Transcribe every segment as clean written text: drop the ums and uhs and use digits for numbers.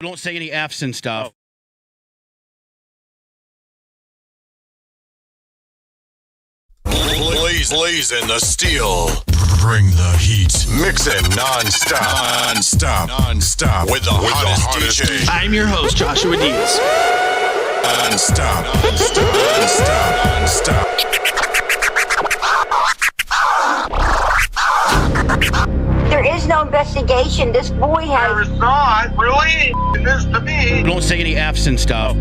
Don't say any F's and stuff. Blazing the steel. Bring the heat. Mixing non-stop. With the hottest DJ. I'm your host, Joshua Diaz. Non-stop. There is no investigation. This boy has... There is not, really? It is to me. Don't say any F's and stuff.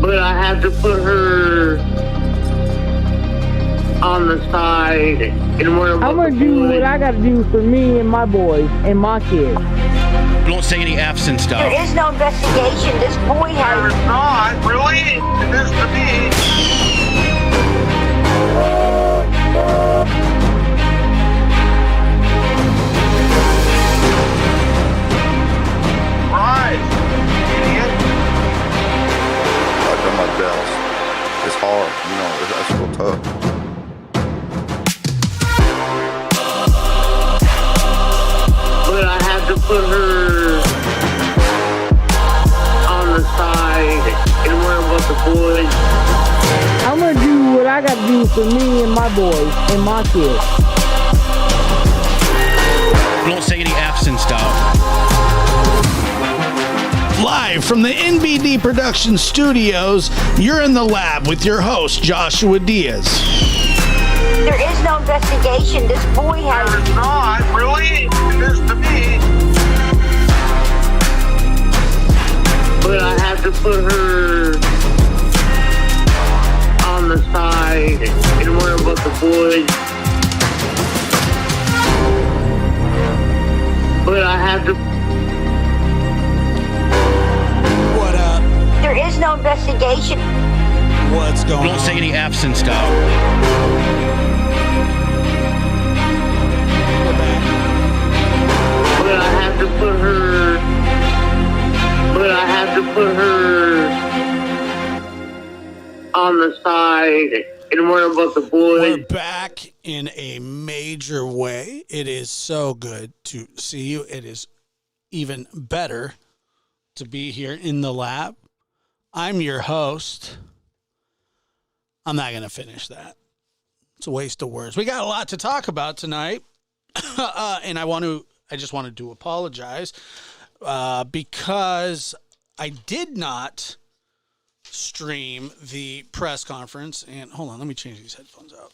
But I have to put her on the side and where I'm gonna do what I gotta do for me and my boys and my kids. Don't say any F's and stuff. There is no investigation. This boy There has... is not, really? It is to me. Rise, idiot. I've done my best. It's hard, that's real tough. But I have to put her on the side and where with the boys. I'm gonna do what I gotta do for me and my boys and my kids. Don't say any F's and stuff. Live from the NBD Production Studios, you're in the lab with your host, Joshua Diaz. There is no investigation. This boy has... There is not, really? It is to me. But I have to put her on the side and where with the boys. But I have to... What up? There is no investigation. What's going Don't on? say any F's and stuff. We're back. But I have to put her... But I have to put her on the side and where with the We're boys. back in a major way. It is so good to see you. It is even better to be here in the lab. I'm your host. I'm not going to finish that. It's a waste of words. We got a lot to talk about tonight. And I just wanted to apologize because I did not stream the press conference. And hold on, let me change these headphones out.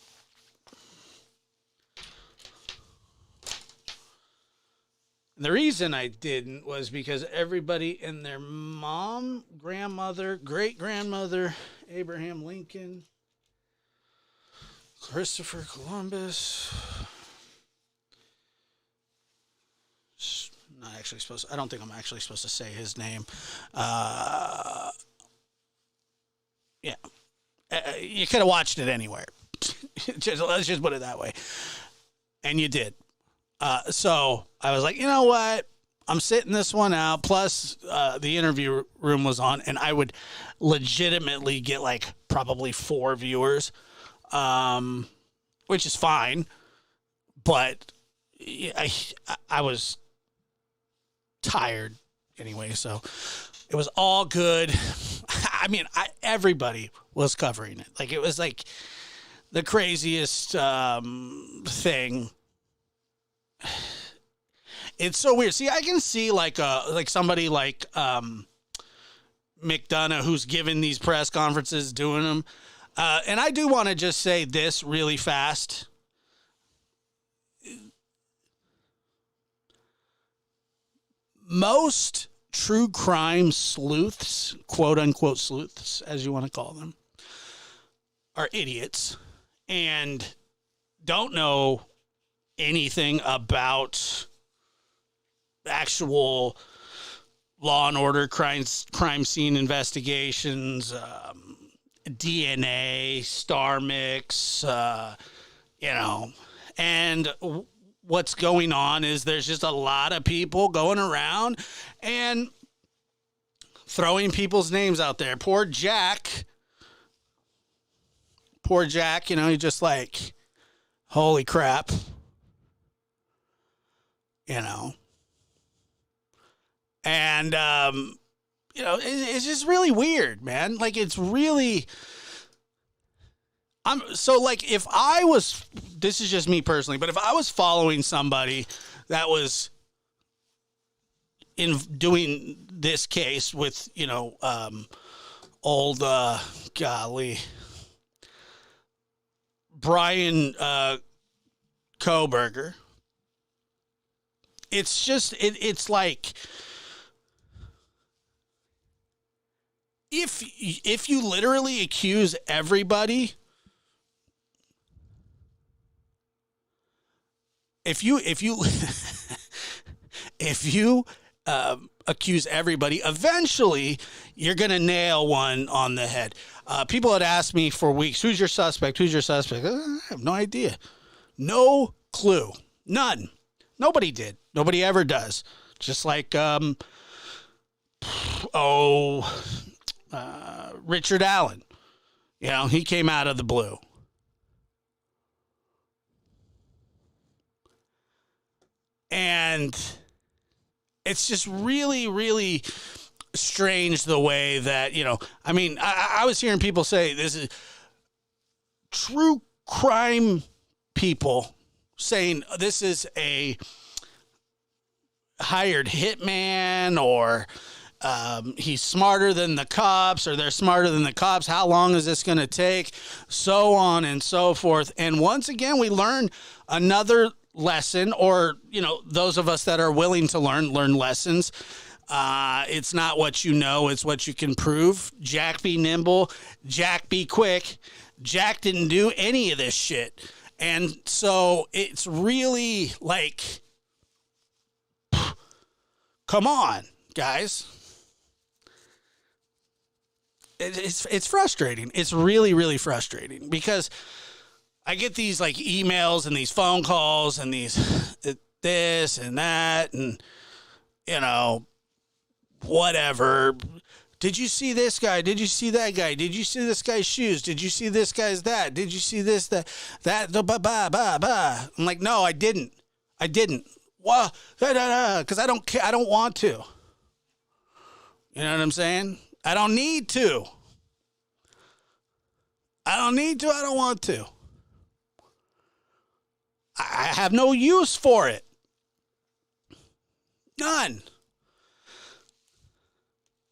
And the reason I didn't was because everybody and their mom, grandmother, great-grandmother, Abraham Lincoln, Christopher Columbus. Not actually supposed to, I don't think I'm actually supposed to say his name. Yeah. You could have watched it anywhere. Let's just put it that way. And you did. So I was like, you know what? I'm sitting this one out. Plus, the interview room was on, and I would legitimately get like probably 4 viewers, which is fine. But I was tired anyway, so it was all good. I mean, everybody was covering it. Like, it was like the craziest thing. It's so weird. See, I can see like somebody like McDonough, who's giving these press conferences, doing them. And I do want to just say this really fast. Most true crime sleuths, quote unquote sleuths, as you want to call them, are idiots and don't know anything about actual law and order crime scene investigations, DNA, star mix, and what's going on is there's just a lot of people going around and throwing people's names out there. Poor Jack, he just like, holy crap, And, it's just really weird, man. Like, it's really, if I was, this is just me personally, but if I was following somebody that was in doing this case with, old, BRYAN KOHBERGER, it's just, it's like, if you literally accuse everybody, if you accuse everybody, eventually you're going to nail one on the head. People had asked me for weeks, who's your suspect? Who's your suspect? I have no idea. No clue. None. Nobody did. Nobody ever does. Just like, Richard Allen. He came out of the blue. And it's just really, really strange the way that, I was hearing people say this is true crime people saying this is a hired hitman, or he's smarter than the cops, or they're smarter than the cops. How long is this going to take? So on and so forth. And once again, we learn another lesson, or, those of us that are willing to learn lessons. It's not what you know, it's what you can prove. Jack be nimble, Jack be quick. Jack didn't do any of this shit. And so it's really like, come on, guys. It's frustrating. It's really, really frustrating, because I get these like emails and these phone calls and these this and that and whatever. Did you see this guy? Did you see that guy? Did you see this guy's shoes? Did you see this guy's that? Did you see this, that, I'm like, no, I didn't. Well, because I don't care. I don't want to. You know what I'm saying? I don't need to. I don't want to. I have no use for it. None.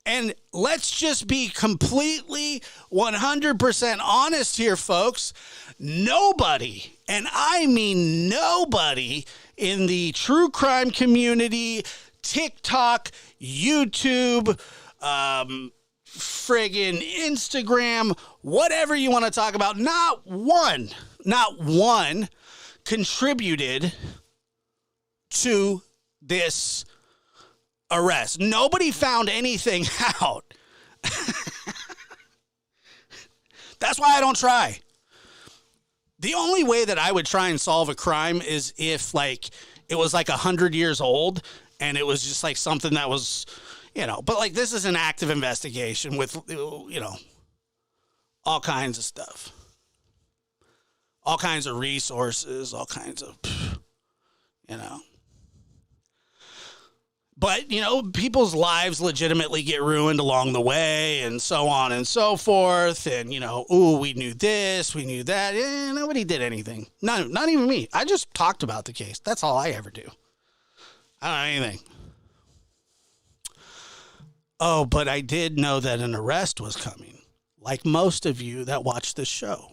And let's just be completely 100% honest here, folks. Nobody, and I mean nobody, in the true crime community, TikTok, YouTube, friggin' Instagram, whatever you want to talk about, not one contributed to this arrest. Nobody found anything out. That's why I don't try. The only way that I would try and solve a crime is if it was 100 years old and it was just something that was, but this is an active investigation with, all kinds of stuff, all kinds of resources, all kinds of, But, people's lives legitimately get ruined along the way and so on and so forth. And, we knew this, we knew that. Nobody did anything. Not even me. I just talked about the case. That's all I ever do. I don't know anything. Oh, but I did know that an arrest was coming, like most of you that watch this show.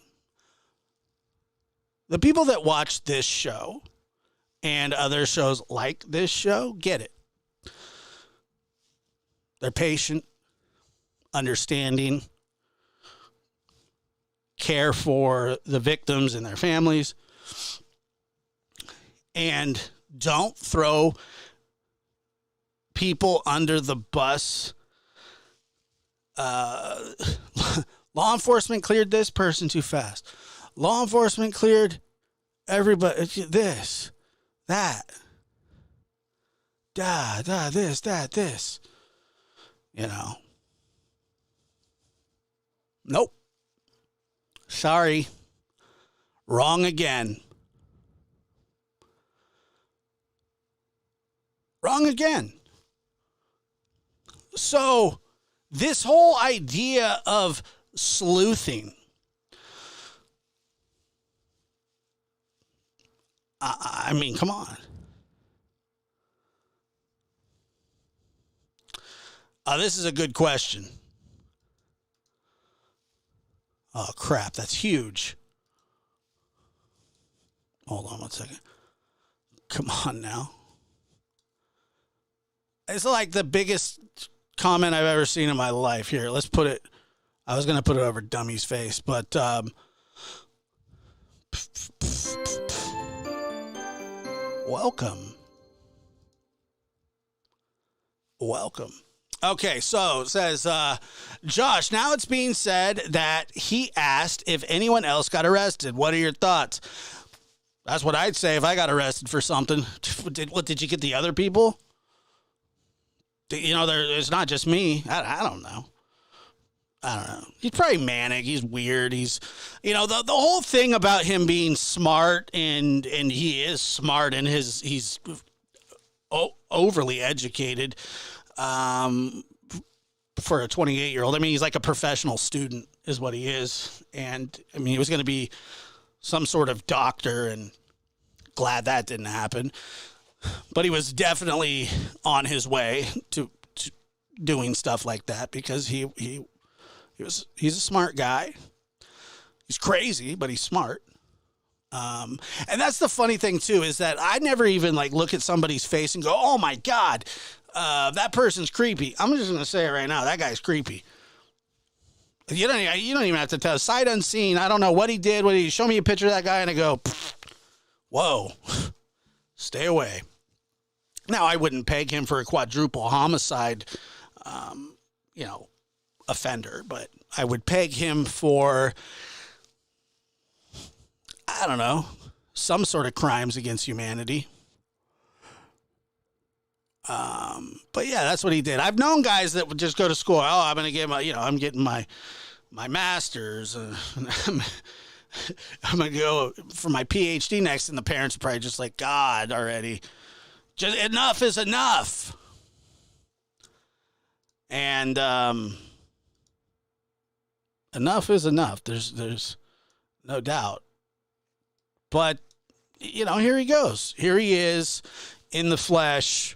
The people that watch this show and other shows like this show get it. They're patient, understanding, care for the victims and their families, and don't throw people under the bus. Law enforcement cleared this person too fast. Law enforcement cleared everybody. This, that, this, that, this. Nope. Sorry. Wrong again. Wrong again. So this whole idea of sleuthing, I mean, come on. This is a good question. Oh, crap. That's huge. Hold on one second. Come on now. It's like the biggest comment I've ever seen in my life. Here, let's put it. I was going to put it over Dummy's face, but welcome. Okay, so it says, Josh, now it's being said that he asked if anyone else got arrested. What are your thoughts? That's what I'd say if I got arrested for something. Did you get the other people? You know, it's not just me. I don't know. He's probably manic. He's weird. He's, you know, the whole thing about him being smart, and he is smart, and he's overly educated for a 28-year-old. I mean, he's like a professional student is what he is. And I mean, he was going to be some sort of doctor, and glad that didn't happen. But he was definitely on his way to doing stuff like that, because he's a smart guy. He's crazy, but he's smart. And that's the funny thing too, is that I never even like look at somebody's face and go, "Oh my God, that person's creepy." I'm just going to say it right now. That guy's creepy. You don't even have to tell. Sight unseen. I don't know what he did. What he show me a picture of that guy and I go, "Whoa, stay away." Now, I wouldn't peg him for a quadruple homicide, offender, but I would peg him for, I don't know, some sort of crimes against humanity. But yeah, that's what he did. I've known guys that would just go to school. Oh, I'm going to get I'm getting my master's. I'm going to go for my PhD next. And the parents are probably just like, God, already. Just enough is enough. And enough is enough. There's no doubt. But, here he goes. Here he is in the flesh.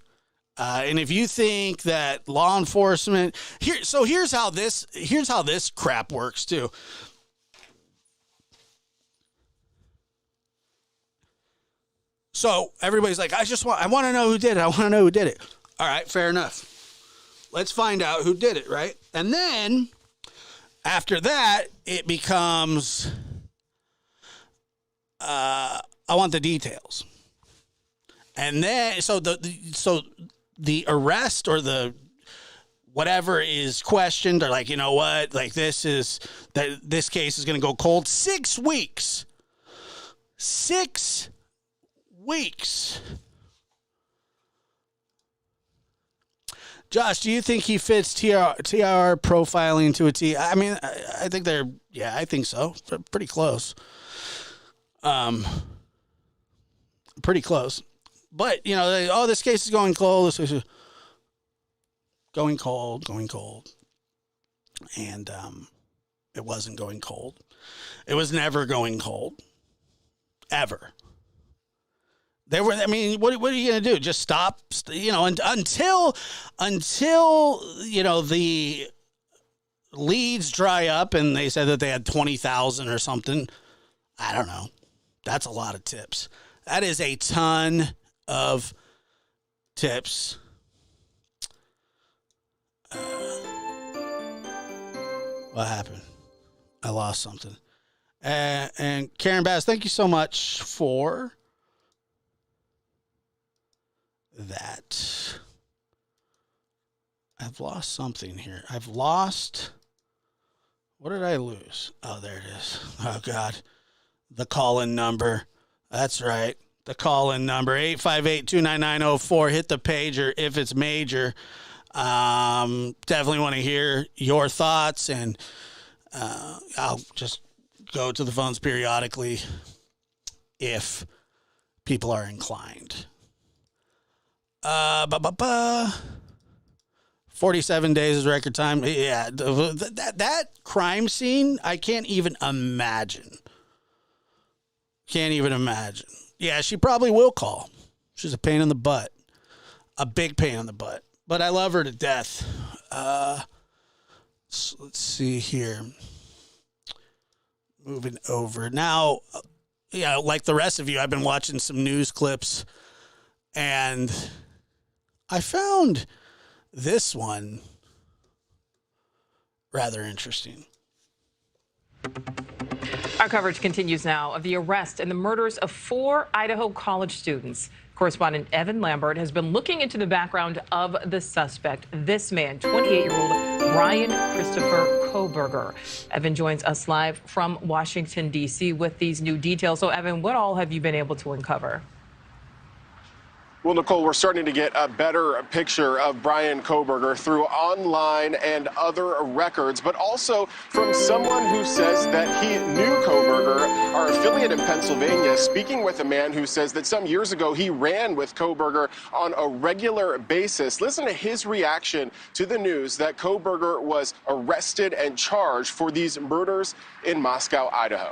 And if you think that law enforcement here's how this crap works too. So everybody's like, I want to know who did it. I want to know who did it. All right, fair enough. Let's find out who did it, right? And then after that, it becomes, I want the details. And then, so the arrest or the whatever is questioned, or like, you know what, like this case is going to go cold. 6 weeks. 6 weeks. Josh, do you think he fits TR profiling to a T? I mean, I think I think so. They're pretty close. Pretty close. But, this case is going cold. This is going cold. And it wasn't going cold. It was never going cold. Ever. What are you going to do? Just stop, until the leads dry up and they said that they had 20,000 or something. I don't know. That's a lot of tips. That is a ton of tips. What happened? I lost something. And Karen Bass, thank you so much for that. I've lost something here. What did I lose? Oh, there it is. Oh, God. The call-in number. That's right. The call-in number, 858-299-04. Hit the pager if it's major. Definitely want to hear your thoughts, and I'll just go to the phones periodically if people are inclined. 47 days is record time. Yeah, that crime scene, I can't even imagine. Can't even imagine. Yeah, she probably will call. She's a pain in the butt. A big pain in the butt. But I love her to death. So let's see here. Moving over. Now, yeah, like the rest of you, I've been watching some news clips, and I found this one rather interesting. Our coverage continues now of the arrest and the murders of 4 Idaho college students. Correspondent Evan Lambert has been looking into the background of the suspect, this man, 28-year-old BRYAN Christopher KOHBERGER. Evan joins us live from Washington, D.C. with these new details. So, Evan, what all have you been able to uncover? Well, Nicole, we're starting to get a better picture of BRYAN KOHBERGER through online and other records, but also from someone who says that he knew KOHBERGER, our affiliate in Pennsylvania, speaking with a man who says that some years ago he ran with KOHBERGER on a regular basis. Listen to his reaction to the news that KOHBERGER was arrested and charged for these murders in Moscow, Idaho.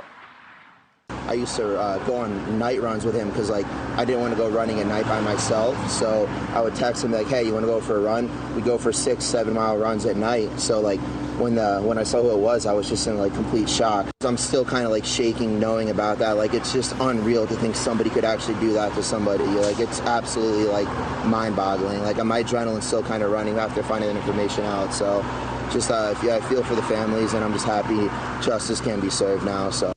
I used to go on night runs with him because, like, I didn't want to go running at night by myself. So I would text him like, "Hey, you want to go for a run?" We'd go for 6-7 mile runs at night. So like when I saw who it was, I was just in like complete shock. I'm still kind of like shaking knowing about that. Like, it's just unreal to think somebody could actually do that to somebody. Like, it's absolutely like mind-boggling. Like, my adrenaline's still kind of running after finding that information out. So just yeah, I feel for the families, and I'm just happy justice can be served now. So.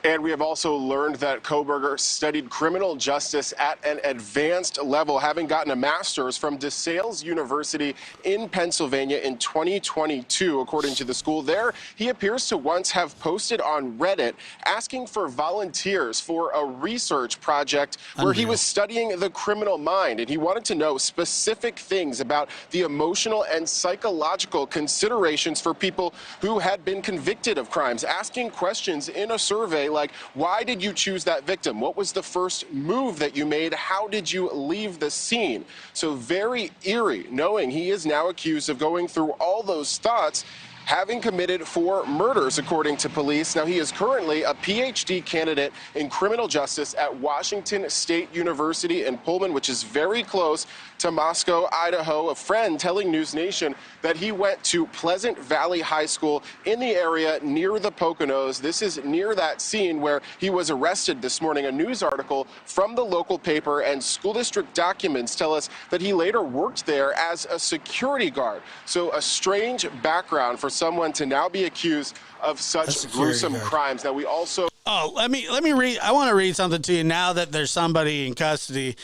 And we have also learned that KOHBERGER studied criminal justice at an advanced level, having gotten a master's from DeSales University in Pennsylvania in 2022, according to the school. There, he appears to once have posted on Reddit asking for volunteers for a research project where he was studying the criminal mind, and he wanted to know specific things about the emotional and psychological considerations for people who had been convicted of crimes, asking questions in a survey like, why did you choose that victim? What was the first move that you made? How did you leave the scene? So very eerie, knowing he is now accused of going through all those thoughts, having committed 4 murders, according to police. Now, he is currently a PhD candidate in criminal justice at Washington State University in Pullman, which is very close to Moscow, Idaho. A friend telling News Nation that he went to Pleasant Valley High School in the area near the Poconos. This is near that scene where he was arrested this morning. A news article from the local paper and school district documents tell us that he later worked there as a security guard. So a strange background for someone to now be accused of such gruesome crimes. Now, we also... Oh, let me read. I want to read something to you now that there's somebody in custody,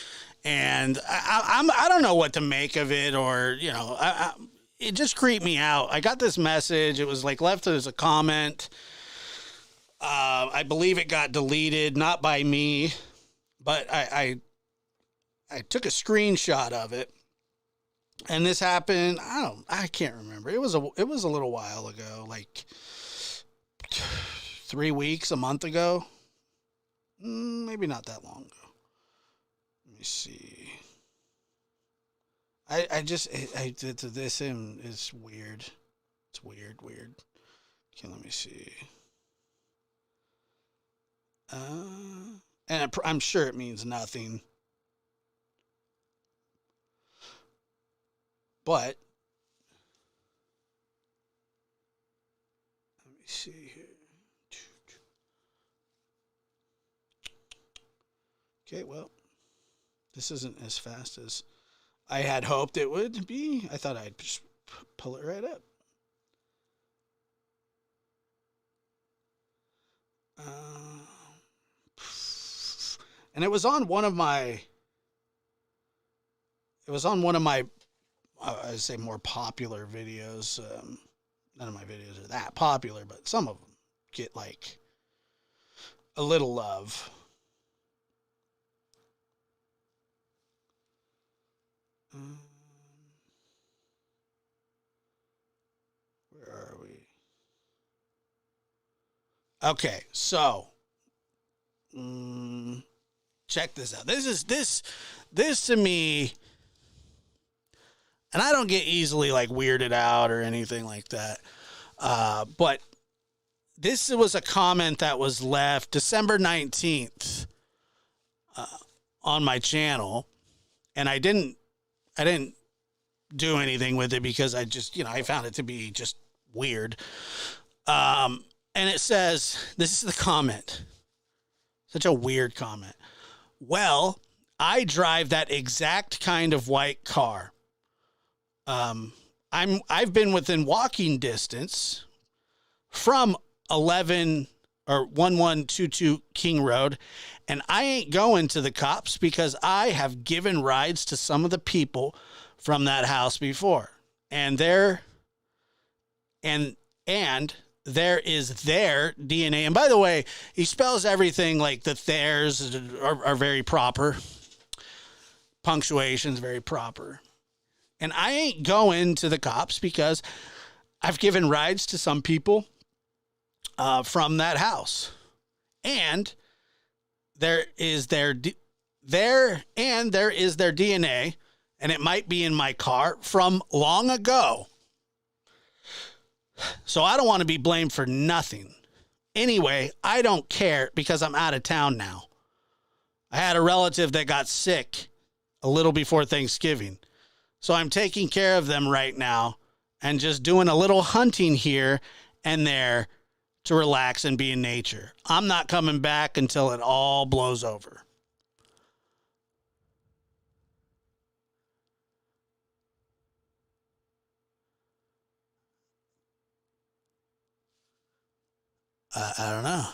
and I don't know what to make of it, or, you know, it just creeped me out. I got this message. It was like left as a comment. I believe it got deleted, not by me, but I took a screenshot of it. And this happened, I can't remember. It was a little while ago, like 3 weeks, a month ago. Maybe not that long ago. Let me see. I did to this, and it's weird. It's weird. Okay, let me see. And I'm sure it means nothing. But let me see here. Okay, well, this isn't as fast as I had hoped it would be. I thought I'd just pull it right up. And it was on one of my. I'd say more popular videos. None of my videos are that popular, but some of them get like a little love. Where are we? Okay, so check this out. This to me. And I don't get easily like weirded out or anything like that. But this was a comment that was left December 19th on my channel. And I didn't do anything with it because I just, I found it to be just weird. And it says, this is the comment. Such a weird comment. Well, I drive that exact kind of white car. I've been within walking distance from 1122 King Road, and I ain't going to the cops because I have given rides to some of the people from that house before. And there is their DNA. And by the way, he spells everything like the theirs are very proper. Punctuation's very proper. And I ain't going to the cops because I've given rides to some people from that house. And there is their DNA, and it might be in my car from long ago. So I don't want to be blamed for nothing. Anyway, I don't care because I'm out of town now. I had a relative that got sick a little before Thanksgiving. So I'm taking care of them right now and just doing a little hunting here and there to relax and be in nature. I'm not coming back until it all blows over. I don't know.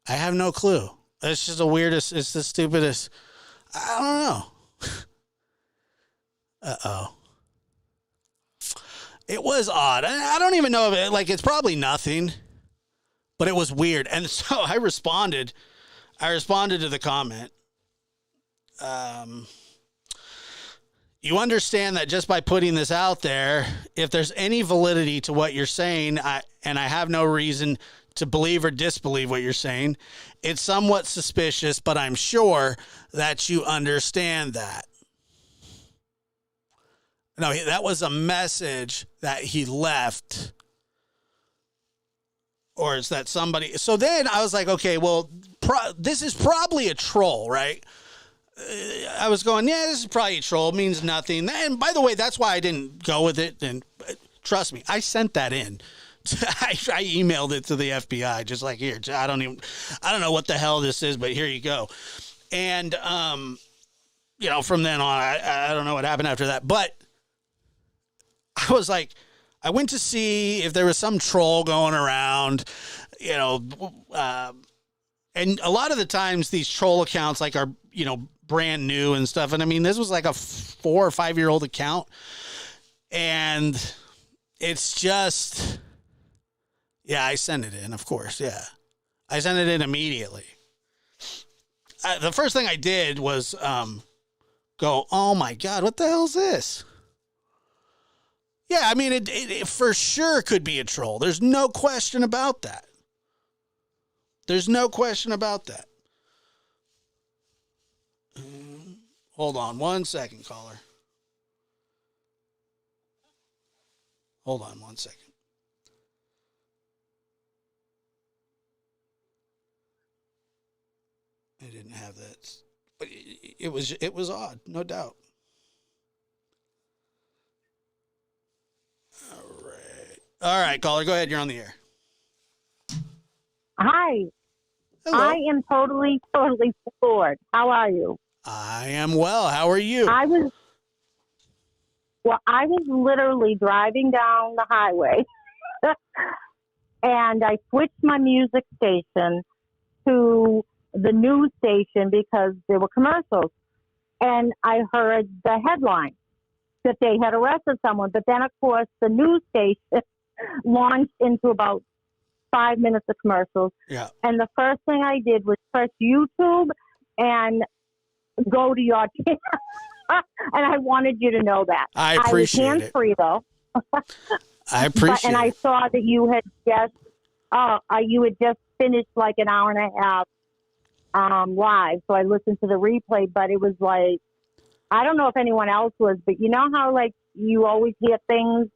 I have no clue. It's just the weirdest. It's the stupidest. I don't know. Uh-oh. It was odd. I don't even know if it, like, it's probably nothing, but it was weird. And so I responded to the comment. You understand that just by putting this out there, if there's any validity to what you're saying, and I have no reason to believe or disbelieve what you're saying, it's somewhat suspicious, but I'm sure that you understand that. No, that was a message that he left. Or it's that somebody. So then I was like, okay, well, this is probably a troll, right? I was going, yeah, this is probably a troll. It means nothing. And by the way, that's why I didn't go with it. And trust me, I sent that in. I emailed it to the FBI, just like, here, I don't know what the hell this is, but here you go. And, from then on, I don't know what happened after that. But I was like, I went to see if there was some troll going around, and a lot of the times these troll accounts are, brand new and stuff. And I mean, this was like a 4 or 5 year old account, and it's just, yeah, I sent it in, of course. Yeah. I sent it in immediately. The first thing I did was, go, oh my God, what the hell is this? Yeah, I mean, it for sure could be a troll. There's no question about that. There's no question about that. Hold on 1 second, caller. Hold on 1 second. I didn't have that. But it was odd, no doubt. All right, caller, go ahead. You're on the air. Hi. Hello. I am totally floored. How are you? I am well. How are you? I was literally driving down the highway and I switched my music station to the news station because there were commercials. And I heard the headline that they had arrested someone. But then, of course, the news station launched into about 5 minutes of commercials. Yeah. And the first thing I did was press YouTube and go to your channel. And I wanted you to know that. I appreciate it. I was hands-free, though. I appreciate it. And I saw that you had just finished like an hour and a half live. So I listened to the replay, but it was like, I don't know if anyone else was, but you know how like you always hear things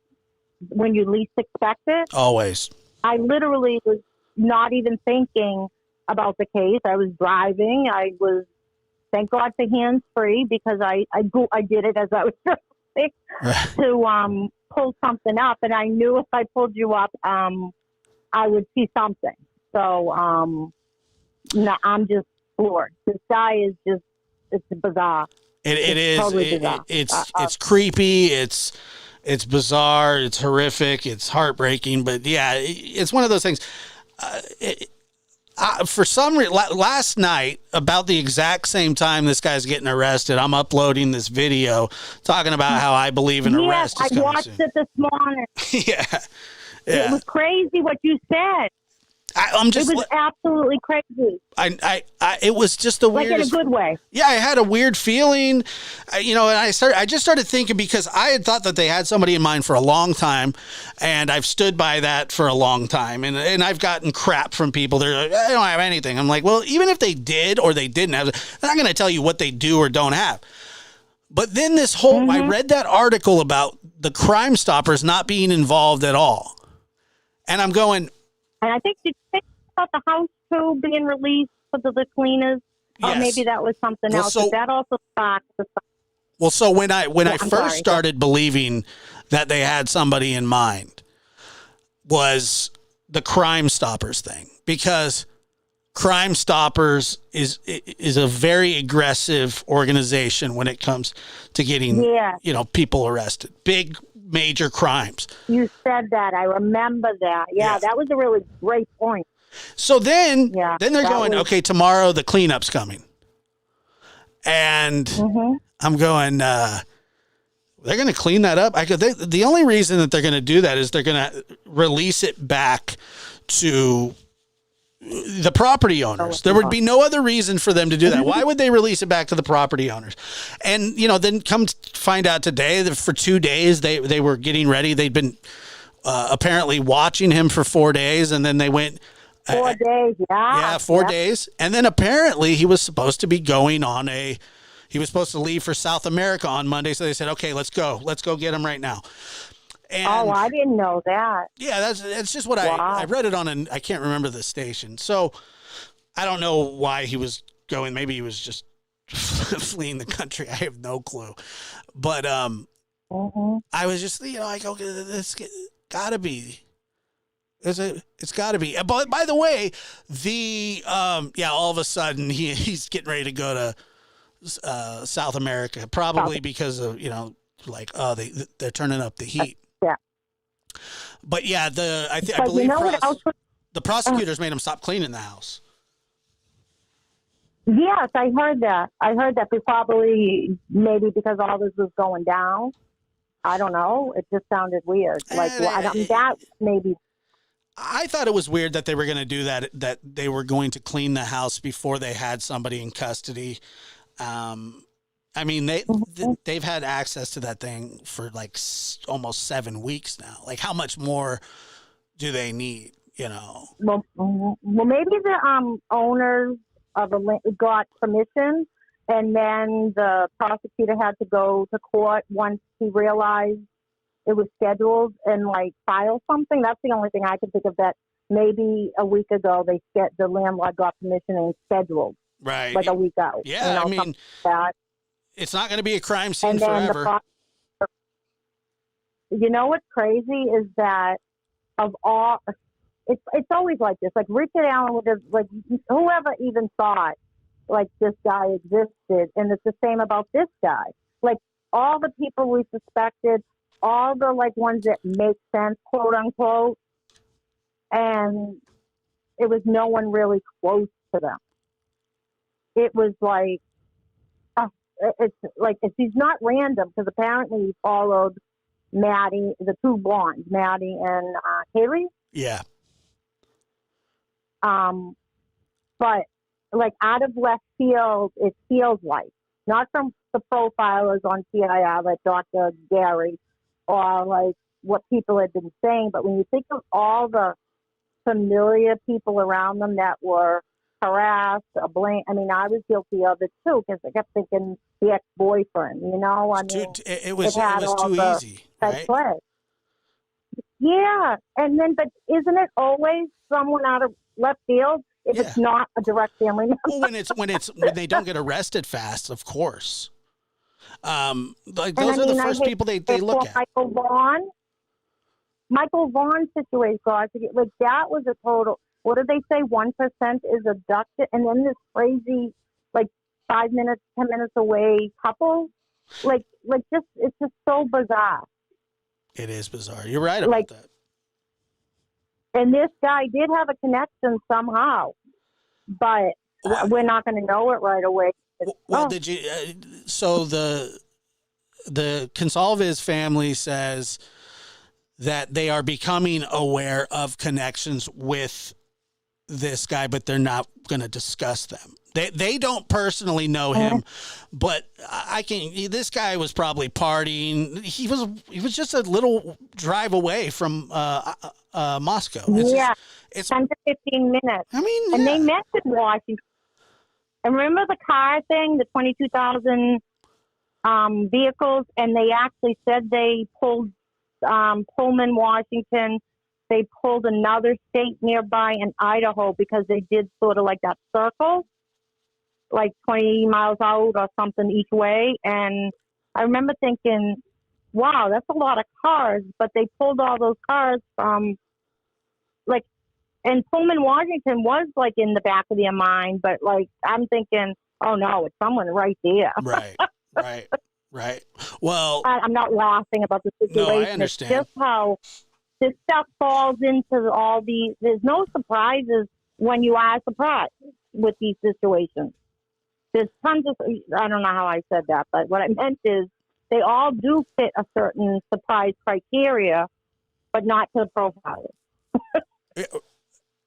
when you least expect it? Always. I literally was not even thinking about the case. I was driving. I was, thank God for hands free, because I did it as I was driving to pull something up, and I knew if I pulled you up, I would see something. So no, I'm just floored. This guy is just, it's bizarre. It is. Totally bizarre. It's creepy. It's bizarre. It's horrific. It's heartbreaking. But yeah, it's one of those things. For some reason, last night, about the exact same time this guy's getting arrested, I'm uploading this video talking about how I believe an arrest is coming watched soon. it this morning. Yeah. It was crazy what you said. It was absolutely crazy. It was just the weirdest. Like in a good way. Yeah, I had a weird feeling, and I just started thinking, because I had thought that they had somebody in mind for a long time, and I've stood by that for a long time, and I've gotten crap from people. They're like, I don't have anything. I'm like, well, even if they did or they didn't have, they're not going to tell you what they do or don't have. But then this whole, I read that article about the Crime Stoppers not being involved at all, and I'm going. And I think, did you think about the house too being released for the cleaners? Yes. Or maybe that was something else. So, but that also sparked the. Well, so when I first started believing that they had somebody in mind was the Crime Stoppers thing, because Crime Stoppers is a very aggressive organization when it comes to getting people arrested. Big major crimes. You said that. I remember that. Yeah, that was a really great point. So then they're going, okay, tomorrow the cleanup's coming. And I'm going, they're going to clean that up. The only reason that they're going to do that is they're going to release it back to the property owners. There would be no other reason for them to do that. Why would they release it back to the property owners? And, then come to find out today that for 2 days they were getting ready. They'd been apparently watching him for 4 days, and then they went 4 days. Yeah, 4 days. And then apparently he was supposed to be going on he was supposed to leave for South America on Monday. So they said, okay, let's go get him right now. And, I didn't know that. Yeah, that's just what I read it on, I can't remember the station. So I don't know why he was going. Maybe he was just fleeing the country. I have no clue. But I was just, like, okay, this gotta be. It's got to be. But by the way, all of a sudden he's getting ready to go to South America, probably because of they're turning up the heat. Yeah. But yeah, I believe the prosecutors made him stop cleaning the house. Yes, I heard that. But probably maybe because all this was going down. I don't know. It just sounded weird. That maybe. I thought it was weird that they were going to do that. That they were going to clean the house before they had somebody in custody. I mean, they've had access to that thing for like almost 7 weeks now. Like, how much more do they need? Well, maybe the owners of the land got permission, and then the prosecutor had to go to court once he realized it was scheduled and file something. That's the only thing I can think of. That maybe a week ago the landlord got permission and scheduled. Right. Like a week out. Yeah, I mean, it's not going to be a crime scene forever. What's crazy is that of all, it's always like this. Like Richard Allen would have, whoever even thought this guy existed, and it's the same about this guy. Like all the people we suspected, all the ones that make sense, quote unquote, and it was no one really close to them. It was he's not random, because apparently he followed Maddie, the two blondes, Maddie and Kaylee. Yeah. But out of left field, it feels like, not from the profilers on TIR like Dr. Gary or what people had been saying, but when you think of all the familiar people around them that were harassed, blame. I mean, I was guilty of it too because I kept thinking the ex-boyfriend. You know, I mean, it was had all too the easy, red right? flags. Yeah, and then, but isn't it always someone out of left field if it's not a direct family member? Well, when they don't get arrested fast, of course. Like those are the first people they look at. Michael Vaughn situation, guys. Like that was a total. What did they say? 1% is abducted, and then this crazy, like 5 minutes, 10 minutes away couple. Like just it's just so bizarre. It is bizarre. You're right about that. And this guy did have a connection somehow, but we're not going to know it right away. Well, did you? So the Consalves family says that they are becoming aware of connections with this guy, but they're not going to discuss them. They don't personally know him, but this guy was probably partying. He was just a little drive away from Moscow. It's 10 to 15 minutes. I mean, and they met in Washington. And remember the car thing, the 22,000 vehicles, and they actually said they pulled Pullman, Washington. They pulled another state nearby in Idaho because they did sort of like that circle, like 20 miles out or something each way. And I remember thinking, wow, that's a lot of cars. But they pulled all those cars from, like, and Pullman, Washington was like in the back of their mind. But like, I'm thinking, oh no, it's someone right there. Right. Well, I'm not laughing about the situation. No, I understand. It's just how this stuff falls into all these. There's no surprises when you are surprised with these situations. There's tons of, I don't know how I said that, but what I meant is they all do fit a certain surprise criteria, but not to the profile.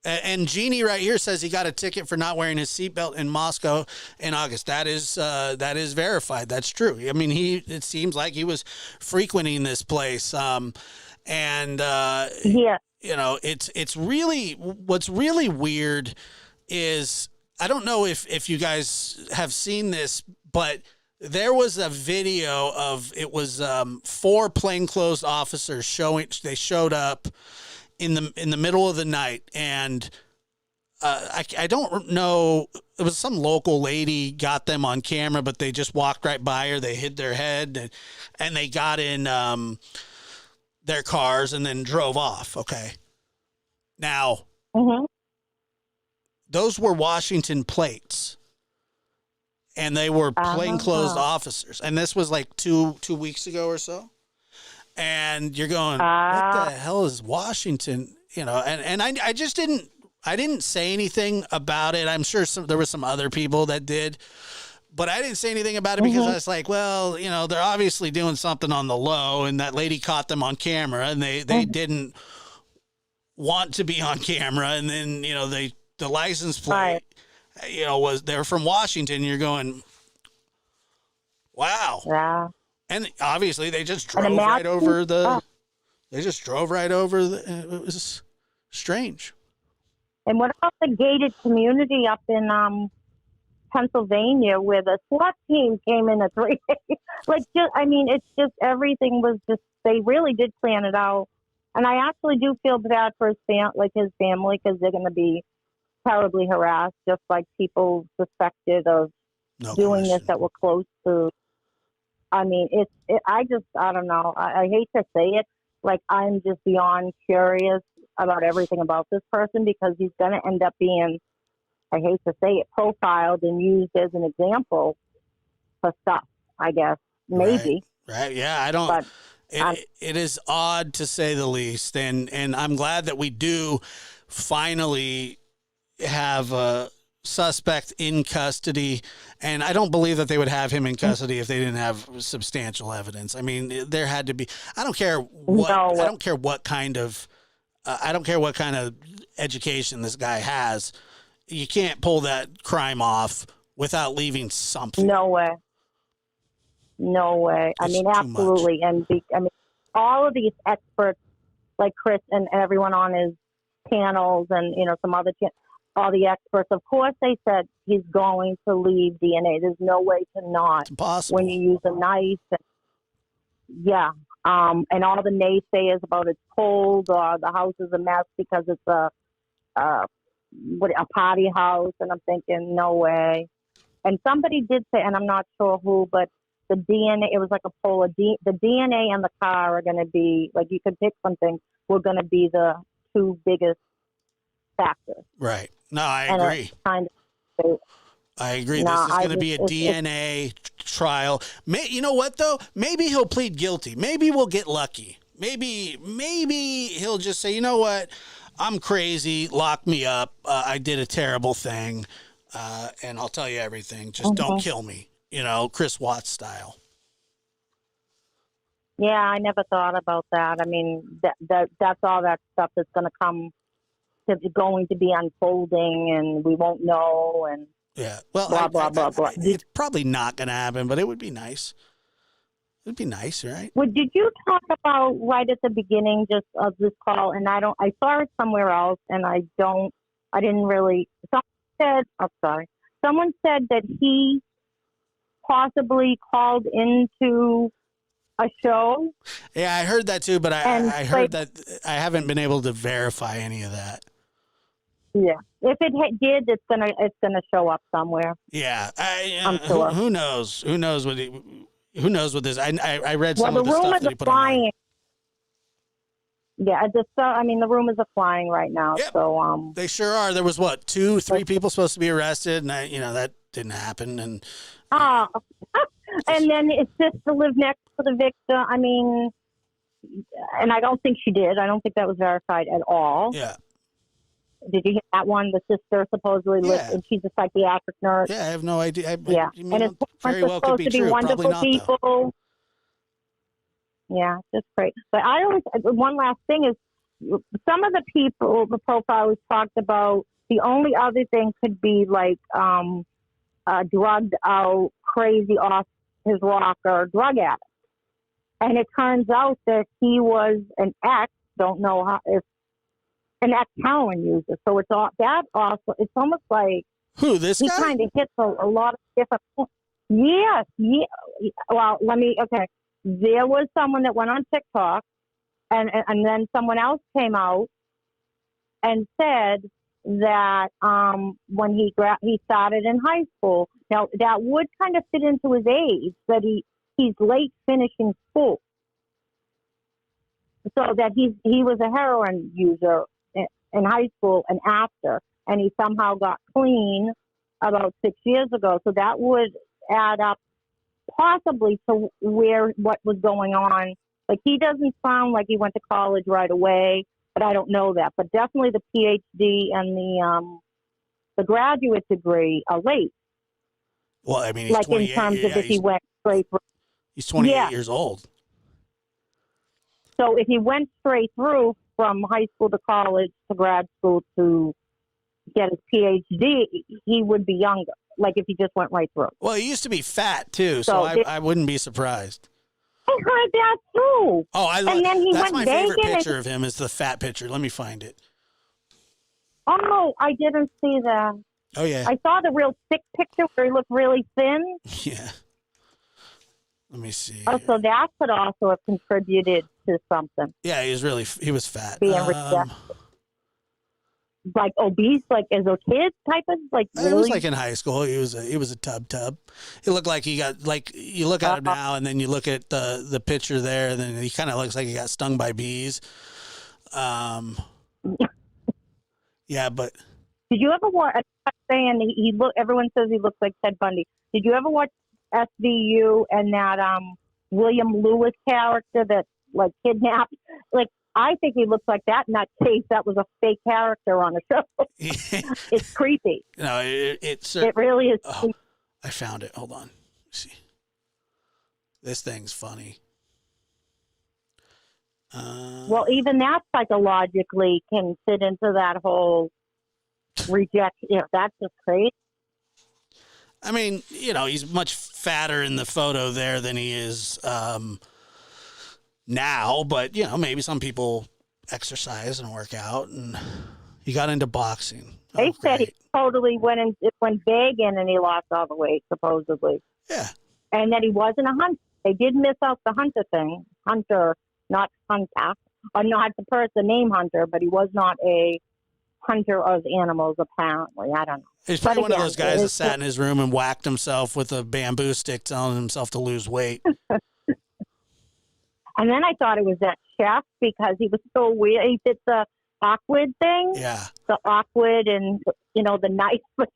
And Jeannie right here says he got a ticket for not wearing his seatbelt in Moscow in August. That is verified. That's true. I mean, it seems like he was frequenting this place. You know, it's really, what's really weird is, I don't know if you guys have seen this, but there was a video of, it was 4 plainclothes officers they showed up in the middle of the night, and I don't know, it was some local lady got them on camera, but they just walked right by her. They hid their head and they got in their cars and then drove off. Okay. Now, those were Washington plates, and they were plainclothes officers. And this was like two weeks ago or so. And you're going, what the hell is Washington? You know, and I just didn't say anything about it. I'm sure there were some other people that did, but I didn't say anything about it because I was like, well, you know, they're obviously doing something on the low, and that lady caught them on camera, and they didn't want to be on camera. And then, you know, the license plate, you know, they're from Washington. You're going, wow. Yeah. And obviously they just drove right over it was strange. And what about the gated community up in Pennsylvania where the SWAT team came in at 3 days? It's just everything was just, they really did plan it out. And I actually do feel bad for his family, because they're going to be terribly harassed, just like people suspected of doing this that were close to. I mean, I don't know. I hate to say it. Like, I'm just beyond curious about everything about this person, because he's going to end up being, I hate to say it, profiled and used as an example for stuff, I guess. Maybe. Right. Yeah. I don't, it is odd to say the least. And I'm glad that we do finally have a suspect in custody, and I don't believe that they would have him in custody if they didn't have substantial evidence. I mean, there had to be. I don't care what kind of education this guy has. You can't pull that crime off without leaving something. No way. I mean, absolutely. And all of these experts, like Chris and everyone on his panels, and you know some other all the experts, of course, they said he's going to leave DNA. There's no way to not. It's impossible. When you use a knife. Yeah. And all the naysayers about it's cold or the house is a mess because it's a party house. And I'm thinking, no way. And somebody did say, and I'm not sure who, but the DNA, it was like a poll. The DNA and the car are going to be, like, you could pick something, were going to be the two biggest factors. Right. No, I agree. I agree. This is going to be a DNA trial. You know what, though? Maybe he'll plead guilty. Maybe we'll get lucky. Maybe he'll just say, you know what? I'm crazy. Lock me up. I did a terrible thing. And I'll tell you everything. Just don't kill me. You know, Chris Watts style. Yeah, I never thought about that. I mean, that's all that stuff that's going to be unfolding, and we won't know, and yeah, well, blah blah. It's probably not going to happen, but it would be nice. It'd be nice, right? Well, did you talk about right at the beginning just of this call? And I saw it somewhere else, and I didn't really. Someone said that he possibly called into a show. Yeah, I heard that too, but I heard that I haven't been able to verify any of that. Yeah, if it did, it's gonna show up somewhere. Yeah, I'm sure. Who knows? Who knows what this? I read some of the stuff that he put flying. on. Yeah, the rumors are flying right now. Yep. So they sure are. There was 2-3 people supposed to be arrested, and that didn't happen. And and then his sister lived next to the victim. I mean, and I don't think she did. I don't think that was verified at all. Yeah. Did you hear that one? The sister supposedly lived, and she's a psychiatric nurse. Yeah, I have no idea. And it's very well could be true. Wonderful Probably not, people. though. Yeah, just great. But one last thing is, some of the people, the profiles talked about, the only other thing could be like drugged out, crazy off his rocker drug addict. And it turns out that he was an don't know how, if an ex-heroin user. So it's almost like who, this guy? He kind of hits a lot of different points. Yes. Yeah. Well, okay. There was someone that went on TikTok, and then someone else came out and said that when he started in high school. Now that would kind of fit into his age, that he's late finishing school, so that he was a heroin user in high school and after, and he somehow got clean about 6 years ago. So that would add up possibly to what was going on. Like, he doesn't sound like he went to college right away, but I don't know that. But definitely the PhD and the graduate degree are late. Well, I mean, he's like in terms of if he went straight through. He's 28 years old. So if he went straight through from high school to college to grad school to get his PhD, he would be younger. Like if he just went right through. Well, he used to be fat too, so I wouldn't be surprised. I heard that too. Oh, and then he that's went my favorite vegan picture of him is the fat picture. Let me find it. Oh, I didn't see that. Oh yeah. I saw the real thick picture where he looked really thin. Yeah. Let me see. Oh, so that could also have contributed to something. Yeah, he was fat. Being rejected. Like obese, like as a kid type of like. Really? It was like in high school. He was a tub. It looked like he got, like, you look at him now and then you look at the picture there, and then he kind of looks like he got stung by bees. Yeah, but did you ever watch? Saying everyone says he looks like Ted Bundy. Did you ever watch SVU and that William Lewis character that like kidnapped? Like, I think he looks like that in that case. That was a fake character on the show. It's creepy. No, it really is. Oh, I found it. Hold on. Let me see. This thing's funny. Well, even that psychologically can fit into that whole rejection. That's just crazy. I mean, he's much fatter in the photo there than he is now, but maybe some people exercise and work out, and He got into boxing. They Oh, said great. he totally went vegan and he lost all the weight, supposedly. Yeah. And that he wasn't a hunter. They did miss out the hunter thing. Hunter, not hunter. Or not the person named Hunter, but he was not a hunter of animals, apparently. I don't know. He's probably But one of again, those guys that it's sat in his room and whacked himself with a bamboo stick telling himself to lose weight. And then I thought it was that chef because he was so weird. He did the awkward thing. Yeah. The awkward and, the nice. But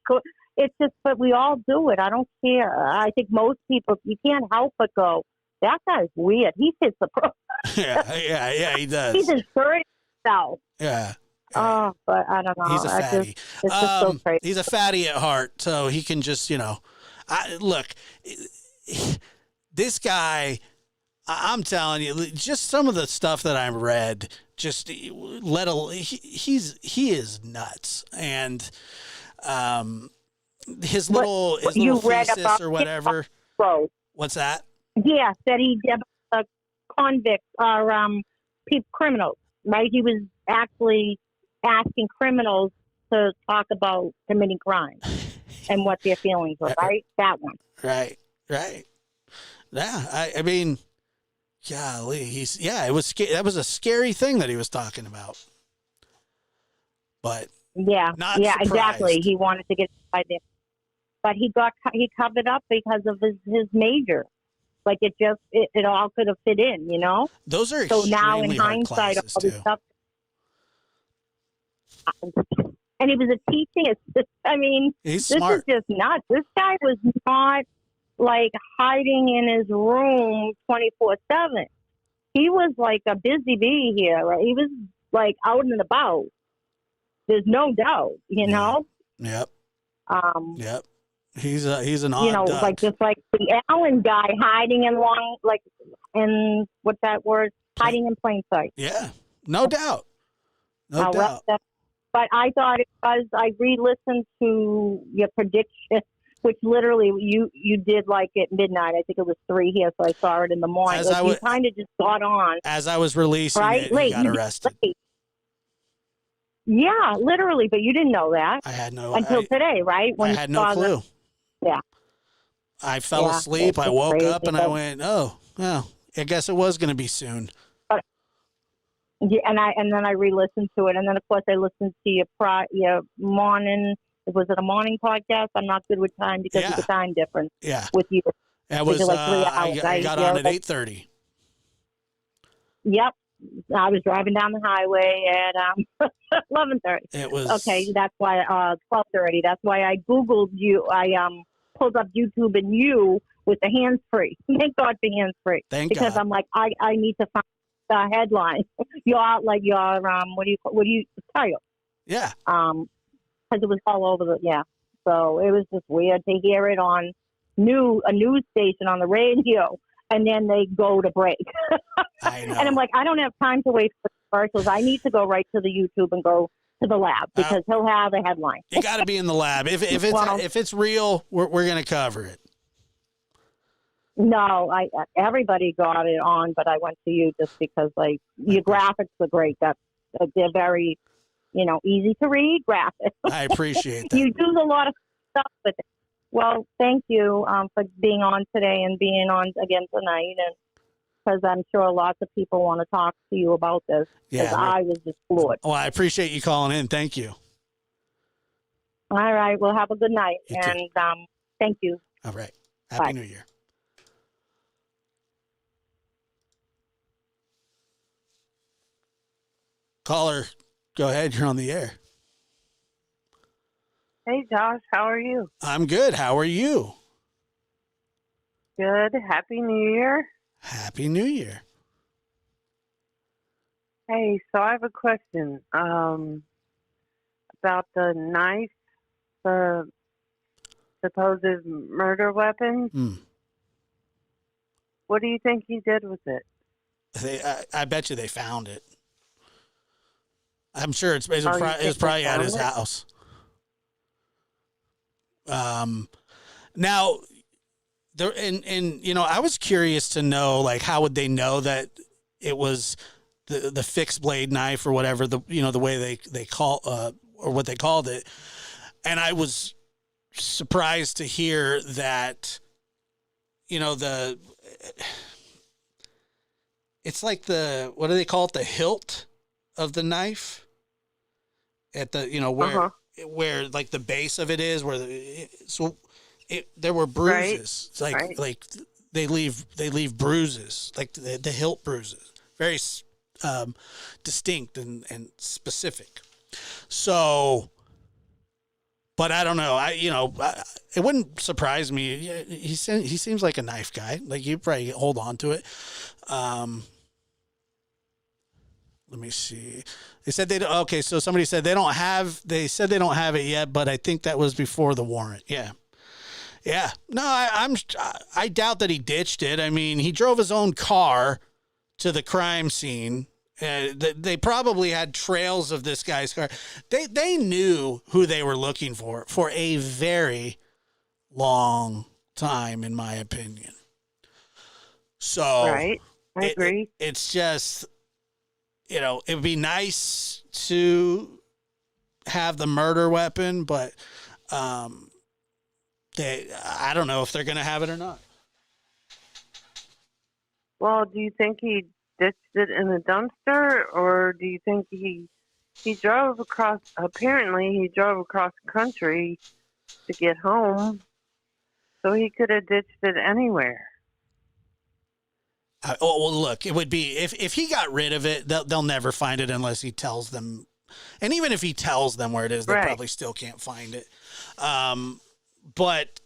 it's just, but we all do it. I don't care. I think most people, you can't help but go, that guy's weird. He fits the pro. Yeah, he does. He's inserting himself. Yeah. Oh, but I don't know. He's a fatty. It's just so crazy. He's a fatty at heart, so he can just, look, this guy, I'm telling you, just some of the stuff that I read, just he is nuts, and his little thesis or whatever. What's that? Yeah, that he convicts or criminals, right? He was actually asking criminals to talk about committing crimes and what their feelings were, right? That one. Right. Yeah, I mean, golly, it was that was a scary thing that he was talking about. But not surprised. Exactly. He wanted to get by there, but he covered up because of his major. Like it all could have fit in, Those are so now in hard hindsight, classes, all this too. stuff. And he was a teaching assistant. I mean, He's this smart. is just nuts. This guy was not like hiding in his room 24/7. He was like a busy bee here, right? He was like out and about. There's no doubt, Yep. Yep. He's an odd duck. like just like the Allen guy hiding in what's that word? Hiding in plain sight. Yeah, no doubt. No doubt. But I thought I re-listened to your prediction, which literally you did like at midnight. I think it was 3 here, so I saw it in the morning. You kind of just got on. As I was releasing it, he got arrested. Yeah, literally, but you didn't know that. I had no until today, right? I had no clue. Yeah. I fell asleep. I woke up and I went, "Oh, well, I guess it was going to be soon." Yeah, and then I re-listened to it, and then of course I listened to your morning. Was it a morning podcast? I'm not good with time because of the time difference. Yeah, with you. That was like 3 hours. I got on at 8:30. Yep, I was driving down the highway at 11:30. It was okay. That's why 12:30. That's why I googled you. I pulled up YouTube and you with the hands free. Thank God for hands free. Because I'm like I need to find the headline. Your what do you title? Yeah. Because it was all over So it was just weird to hear it on a news station on the radio, and then they go to break. I know. And I'm like, I don't have time to wait for commercials. I need to go right to the YouTube and go to the lab because he'll have a headline. You got to be in the lab. If it's real, we're going to cover it. No, everybody got it on, but I went to you just because your graphics are great. They're very, easy to read graphics. I appreciate that. You do a lot of stuff with it. Well, thank you for being on today and being on again tonight, and because I'm sure lots of people want to talk to you about this. Yeah, I was just floored. Well, I appreciate you calling in. Thank you. All right. Well, have a good night, You and thank you. All right. Happy Bye. New Year. Caller, go ahead. You're on the air. Hey, Josh. How are you? I'm good. How are you? Good. Happy New Year. Happy New Year. Hey, so I have a question about the knife, the supposed murder weapon. What do you think he did with it? I bet you they found it. I'm sure it was probably at his house. Now, I was curious to know, how would they know that it was the fixed blade knife or whatever, the way they call or what they called it. And I was surprised to hear that, it's like what do they call it? The hilt of the knife at the, where like the base of it is there were bruises. Right. Like they leave bruises, like the hilt bruises, very distinct and specific. So, but I don't know. It wouldn't surprise me. He seems like a knife guy. Like you probably hold on to it. Let me see. They said so somebody said they don't have it yet, but I think that was before the warrant. Yeah. Yeah. No, I doubt that he ditched it. I mean, he drove his own car to the crime scene. They probably had trails of this guy's car. They knew who they were looking for a very long time, in my opinion. So right. I agree. It's just, it would be nice to have the murder weapon, but I don't know if they're going to have it or not. Well, do you think he ditched it in a dumpster, or do you think he drove across? Apparently, he drove across the country to get home, so he could have ditched it anywhere. Well, look, it would be if he got rid of it, they'll never find it unless he tells them. And even if he tells them where it is, they probably still can't find it. But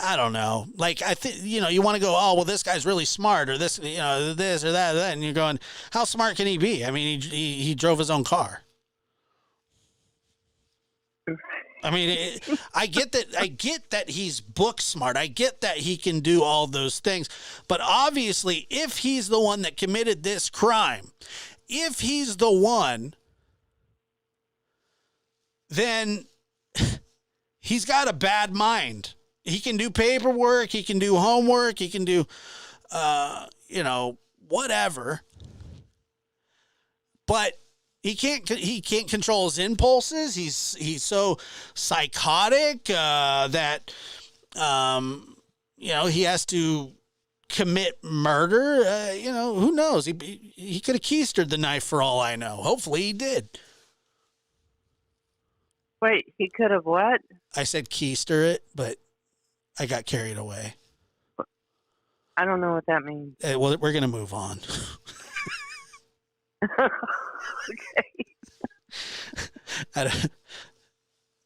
I don't know. Like, I think, you want to go, oh, well, this guy's really smart, or this, this or that, and you're going, how smart can he be? I mean, he drove his own car. I mean, I get that he's book smart. I get that he can do all those things. But obviously, if he's the one that committed this crime, if he's the one, then he's got a bad mind. He can do paperwork. He can do homework. He can do, whatever. But he can't control his impulses. He's so psychotic that he has to commit murder. Who knows? He could have keistered the knife for all I know. Hopefully he did. Wait, he could have what? I said keister it, but I got carried away. I don't know what that means. Well, we're going to move on. Okay.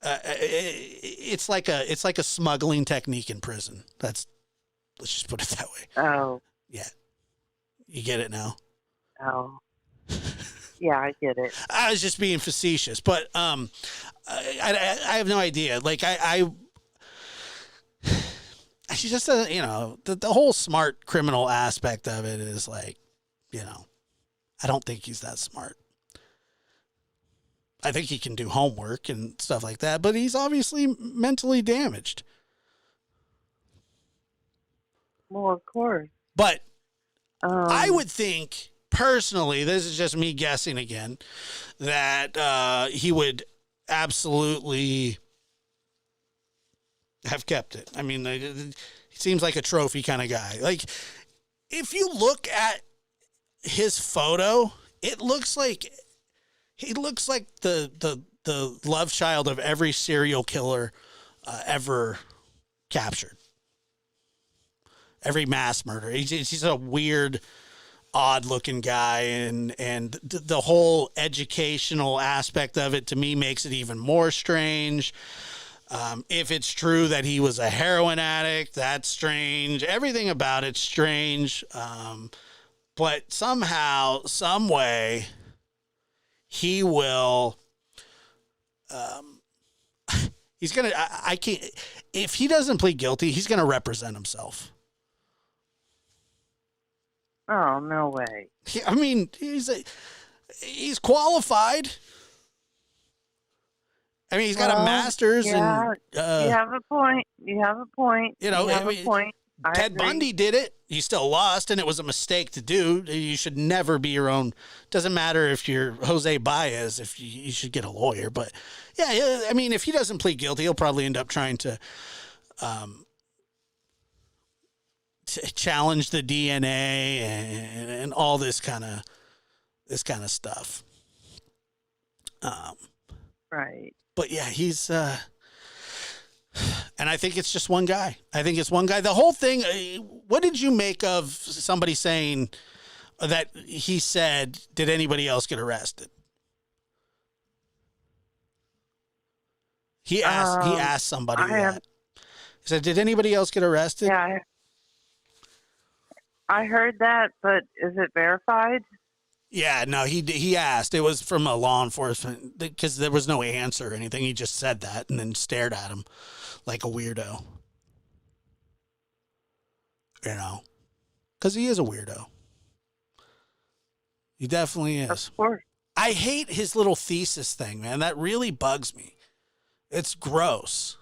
It's like a smuggling technique in prison. Let's just put it that way. Oh. Yeah. You get it now? Oh. Yeah, I get it. I was just being facetious, but I have no idea. Like she just doesn't, the whole smart criminal aspect of it is like, I don't think he's that smart. I think he can do homework and stuff like that, but he's obviously mentally damaged. Well, of course. But I would think, personally, this is just me guessing again, that he would absolutely have kept it. I mean, he seems like a trophy kind of guy. Like, if you look at his photo, it looks like he looks like the love child of every serial killer ever captured. Every mass murderer. He's a weird, odd-looking guy, and the whole educational aspect of it, to me, makes it even more strange. If it's true that he was a heroin addict, that's strange. Everything about it's strange. But somehow, some way, he will, he's going to, I can't, if he doesn't plead guilty, he's going to represent himself. Oh, no way. I mean, he's qualified. I mean, he's got a master's. Yeah, and, you have a point. You have a point. You have a point. Ted agree. Bundy did it. He still lost, and it was a mistake to do. You should never be your own. Doesn't matter if you're Jose Baez, if you should get a lawyer. But yeah, I mean, if he doesn't plead guilty, he'll probably end up trying to challenge the DNA and all this kind of stuff. Right. But yeah, he's and I think it's just one guy. I think it's one guy. The whole thing, what did you make of somebody saying that he said, did anybody else get arrested? He asked somebody that. He said, did anybody else get arrested? Yeah. I heard that, but is it verified? Yeah, no, he asked. It was from a law enforcement because there was no answer or anything. He just said that and then stared at him like a weirdo. You know, because he is a weirdo. He definitely is. Of course. I hate his little thesis thing, man. That really bugs me. It's gross.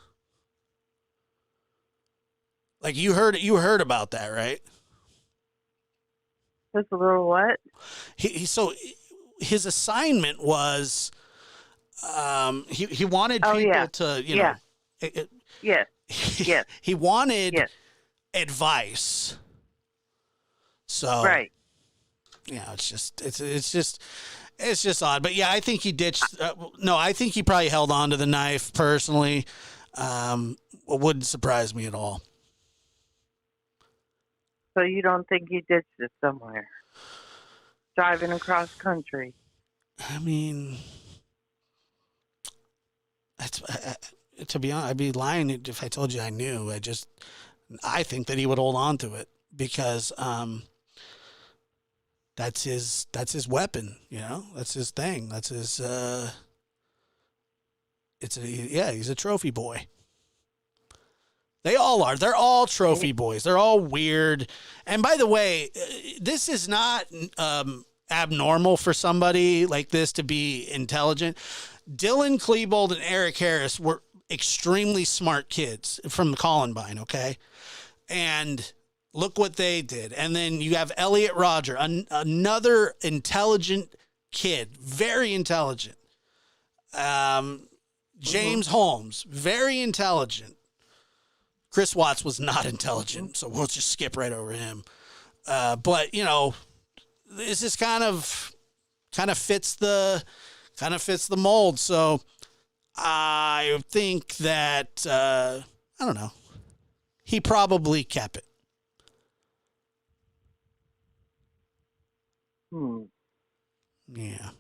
Like you heard about that, right? Just a little what? So his assignment was he wanted people to, you know. Yes. Yes. He wanted advice. So right. Yeah, it's just odd. But yeah, I think he ditched. No, I think he probably held on to the knife personally. It wouldn't surprise me at all. So you don't think he ditched it somewhere? Driving across country? I mean, to be honest, I'd be lying if I told you I knew. I think that he would hold on to it because that's his weapon, you know? That's his thing. That's his he's a trophy boy. They all are. They're all trophy boys. They're all weird. And by the way, this is not abnormal for somebody like this to be intelligent. Dylan Klebold and Eric Harris were extremely smart kids from Columbine, okay? And look what they did. And then you have Elliot Rodger, another intelligent kid, very intelligent. James Holmes, very intelligent. Chris Watts was not intelligent, so we'll just skip right over him. But you know, this is kind of fits the mold. So I think that I don't know. He probably kept it. Yeah.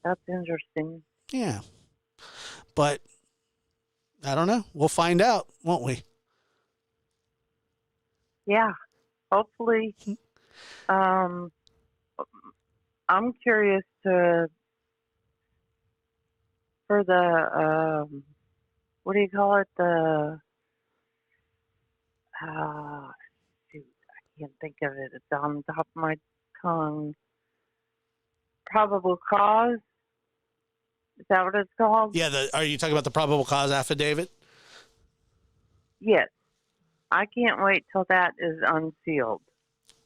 That's interesting. Yeah. But I don't know. We'll find out, won't we? Yeah, hopefully. I'm curious for the, what do you call it? Shoot, I can't think of it. It's on the top of my tongue. Probable cause? Is that what it's called? Yeah, are you talking about the probable cause affidavit? Yes. I can't wait till that is unsealed.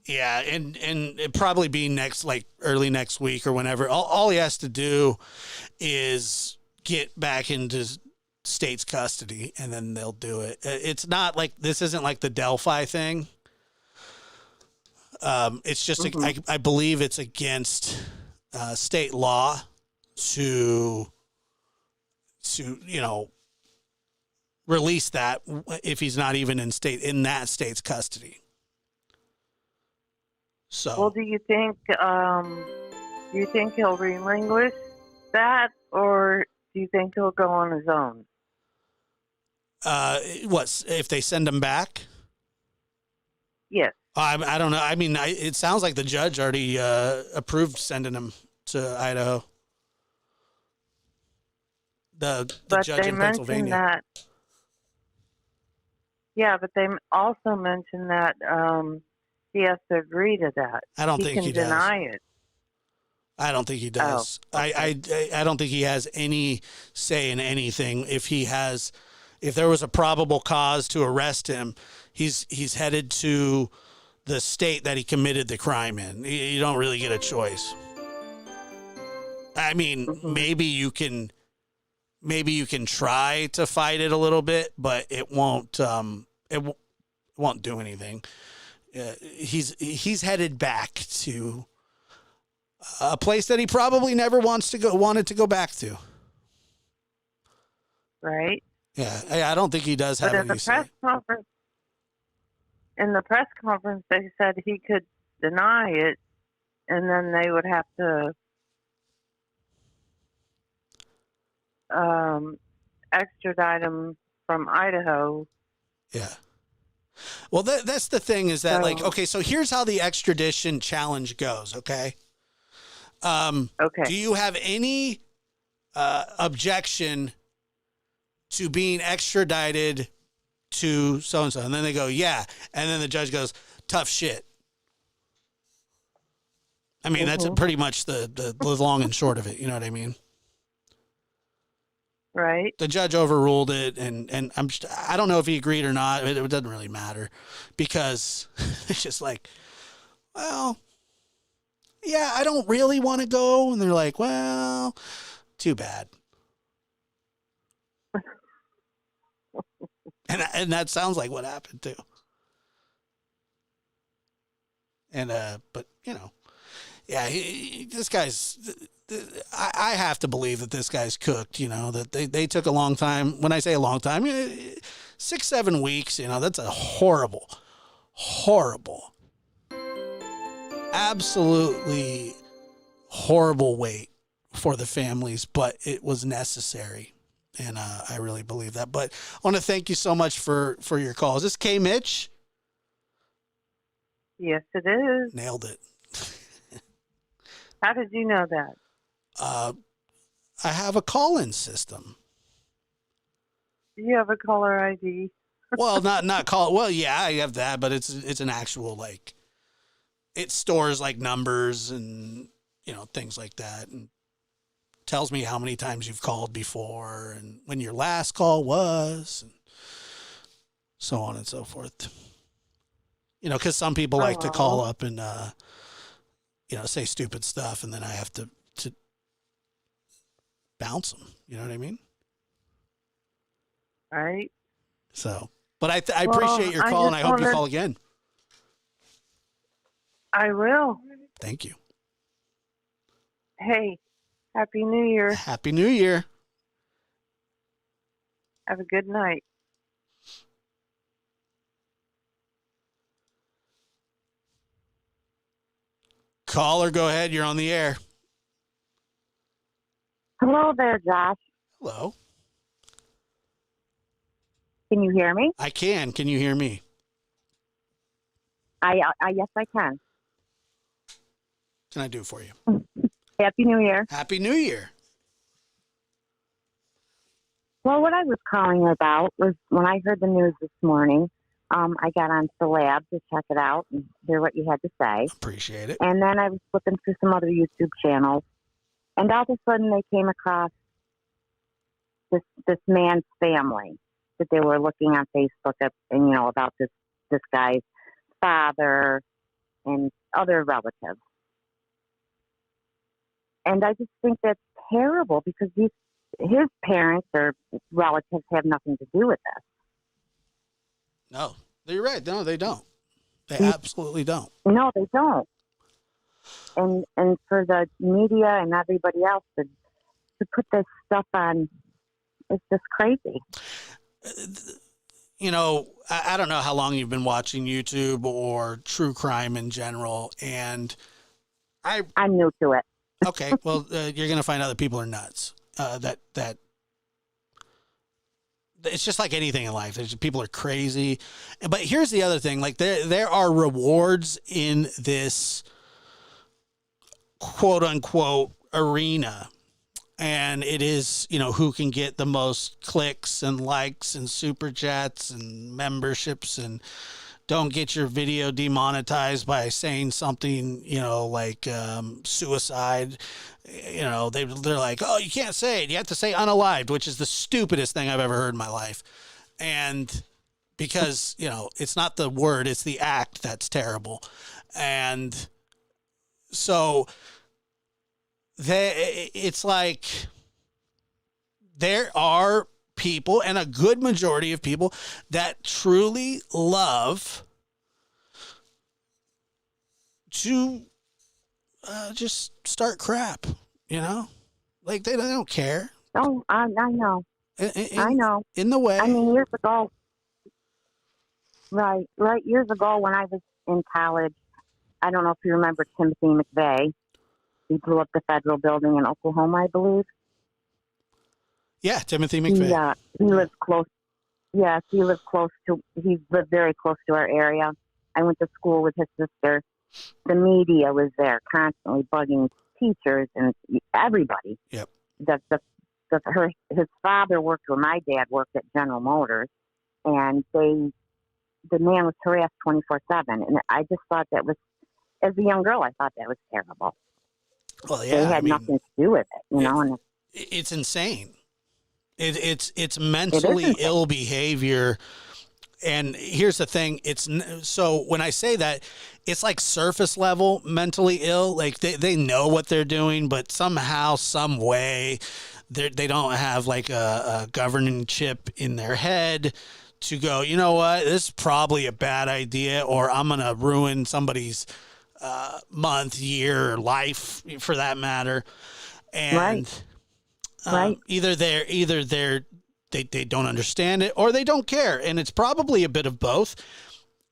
Yeah, and it probably be early next week or whenever. All he has to do is get back into state's custody, and then they'll do it. It's not like this isn't like the Delphi thing. It's just I believe it's against state law to release that if he's not even in that state's custody. So, well, do you think he'll relinquish that, or do you think he'll go on his own? What if they send him back? Yes. I don't know. I mean, it sounds like the judge already approved sending him to Idaho. The judge in Pennsylvania. That, yeah, but they also mentioned that he has to agree to that. I don't think he does. He can deny it. I don't think he does. Oh, okay. I don't think he has any say in anything. If there was a probable cause to arrest him, he's headed to the state that he committed the crime in. You don't really get a choice. I mean, maybe you can try to fight it a little bit, but it won't won't do anything. He's headed back to a place that he probably never wanted to go back to. Right. Yeah, I don't think he does have any say. In the press conference, they said he could deny it, and then they would have to extradite him from Idaho. Yeah. Well, that's the thing is that, like, okay, so here's how the extradition challenge goes, okay? Okay. Do you have any objection to being extradited to so-and-so? And then they go, yeah. And then the judge goes, tough shit. I mean, that's pretty much the long and short of it. You know what I mean? Right. The judge overruled it, and I don't know if he agreed or not. It doesn't really matter because it's just like, well, yeah, I don't really want to go. And they're like, well, too bad. And that sounds like what happened too. And, but you know, yeah, this guy's, I have to believe that this guy's cooked, you know, that they took a long time. When I say a long time, 6-7 weeks, you know, that's a horrible, absolutely horrible wait for the families, but it was necessary. And I really believe that. But I want to thank you so much for your call. Is this K. Mitch? Yes, it is. Nailed it. How did you know that? I have a call-in system. You have a caller ID. Well, not call. Well, yeah, I have that, but it's an actual, like, it stores like numbers and, you know, things like that, and tells me how many times you've called before and when your last call was, and so on and so forth. You know, because some people like to call up and, you know, say stupid stuff, and then I have to bounce them. You know what I mean? Right. So, but I appreciate your call, and I hope you call again. I will. Thank you. Hey, Happy New Year. Happy New Year. Have a good night. Caller, go ahead. You're on the air. Hello there, Josh. Hello. Can you hear me? I can. Can you hear me? Yes, I can. What can I do for you? Happy New Year. Happy New Year. Well, what I was calling about was when I heard the news this morning, I got onto the lab to check it out and hear what you had to say. Appreciate it. And then I was flipping through some other YouTube channels, and all of a sudden they came across this man's family that they were looking on Facebook at, and, you know, about this guy's father and other relatives. And I just think that's terrible because his parents or relatives have nothing to do with this. No, you're right. No, they don't. They absolutely don't. No, they don't. And for the media and everybody else to put this stuff on, it's just crazy. You know, I don't know how long you've been watching YouTube or true crime in general, and I'm new to it. Okay, well, you're going to find out that people are nuts. That it's just like anything in life. People are crazy. But here's the other thing: like there are rewards in this quote unquote arena, and it is, you know, who can get the most clicks and likes and super chats and memberships, and don't get your video demonetized by saying something, you know, like suicide. You know, they're like, oh, you can't say it. You have to say unalived, which is the stupidest thing I've ever heard in my life. And because, it's not the word, it's the act that's terrible. And so it's like there are people, and a good majority of people, that truly love to just start crap, like they don't care. Oh, I know. I know. In the way. I mean, years ago, right, years ago when I was in college, I don't know if you remember Timothy McVeigh. He blew up the federal building in Oklahoma, I believe. Yeah, Timothy McVeigh. He lives close. Yes, he lived very close to our area. I went to school with his sister. The media was there constantly bugging teachers and everybody. Yep. His father worked where my dad worked at General Motors, and the man was harassed 24/7. And I just thought that was, as a young girl, I thought that was terrible. Well, yeah, they had nothing to do with it, And it's insane. It's mentally ill behavior. And here's the thing. So when I say that, it's like surface level mentally ill. Like they know what they're doing, but somehow, some way, they don't have like a governing chip in their head to go, you know what, this is probably a bad idea, or I'm going to ruin somebody's month, year, life, for that matter. And right. Either they don't understand it, or they don't care. And it's probably a bit of both.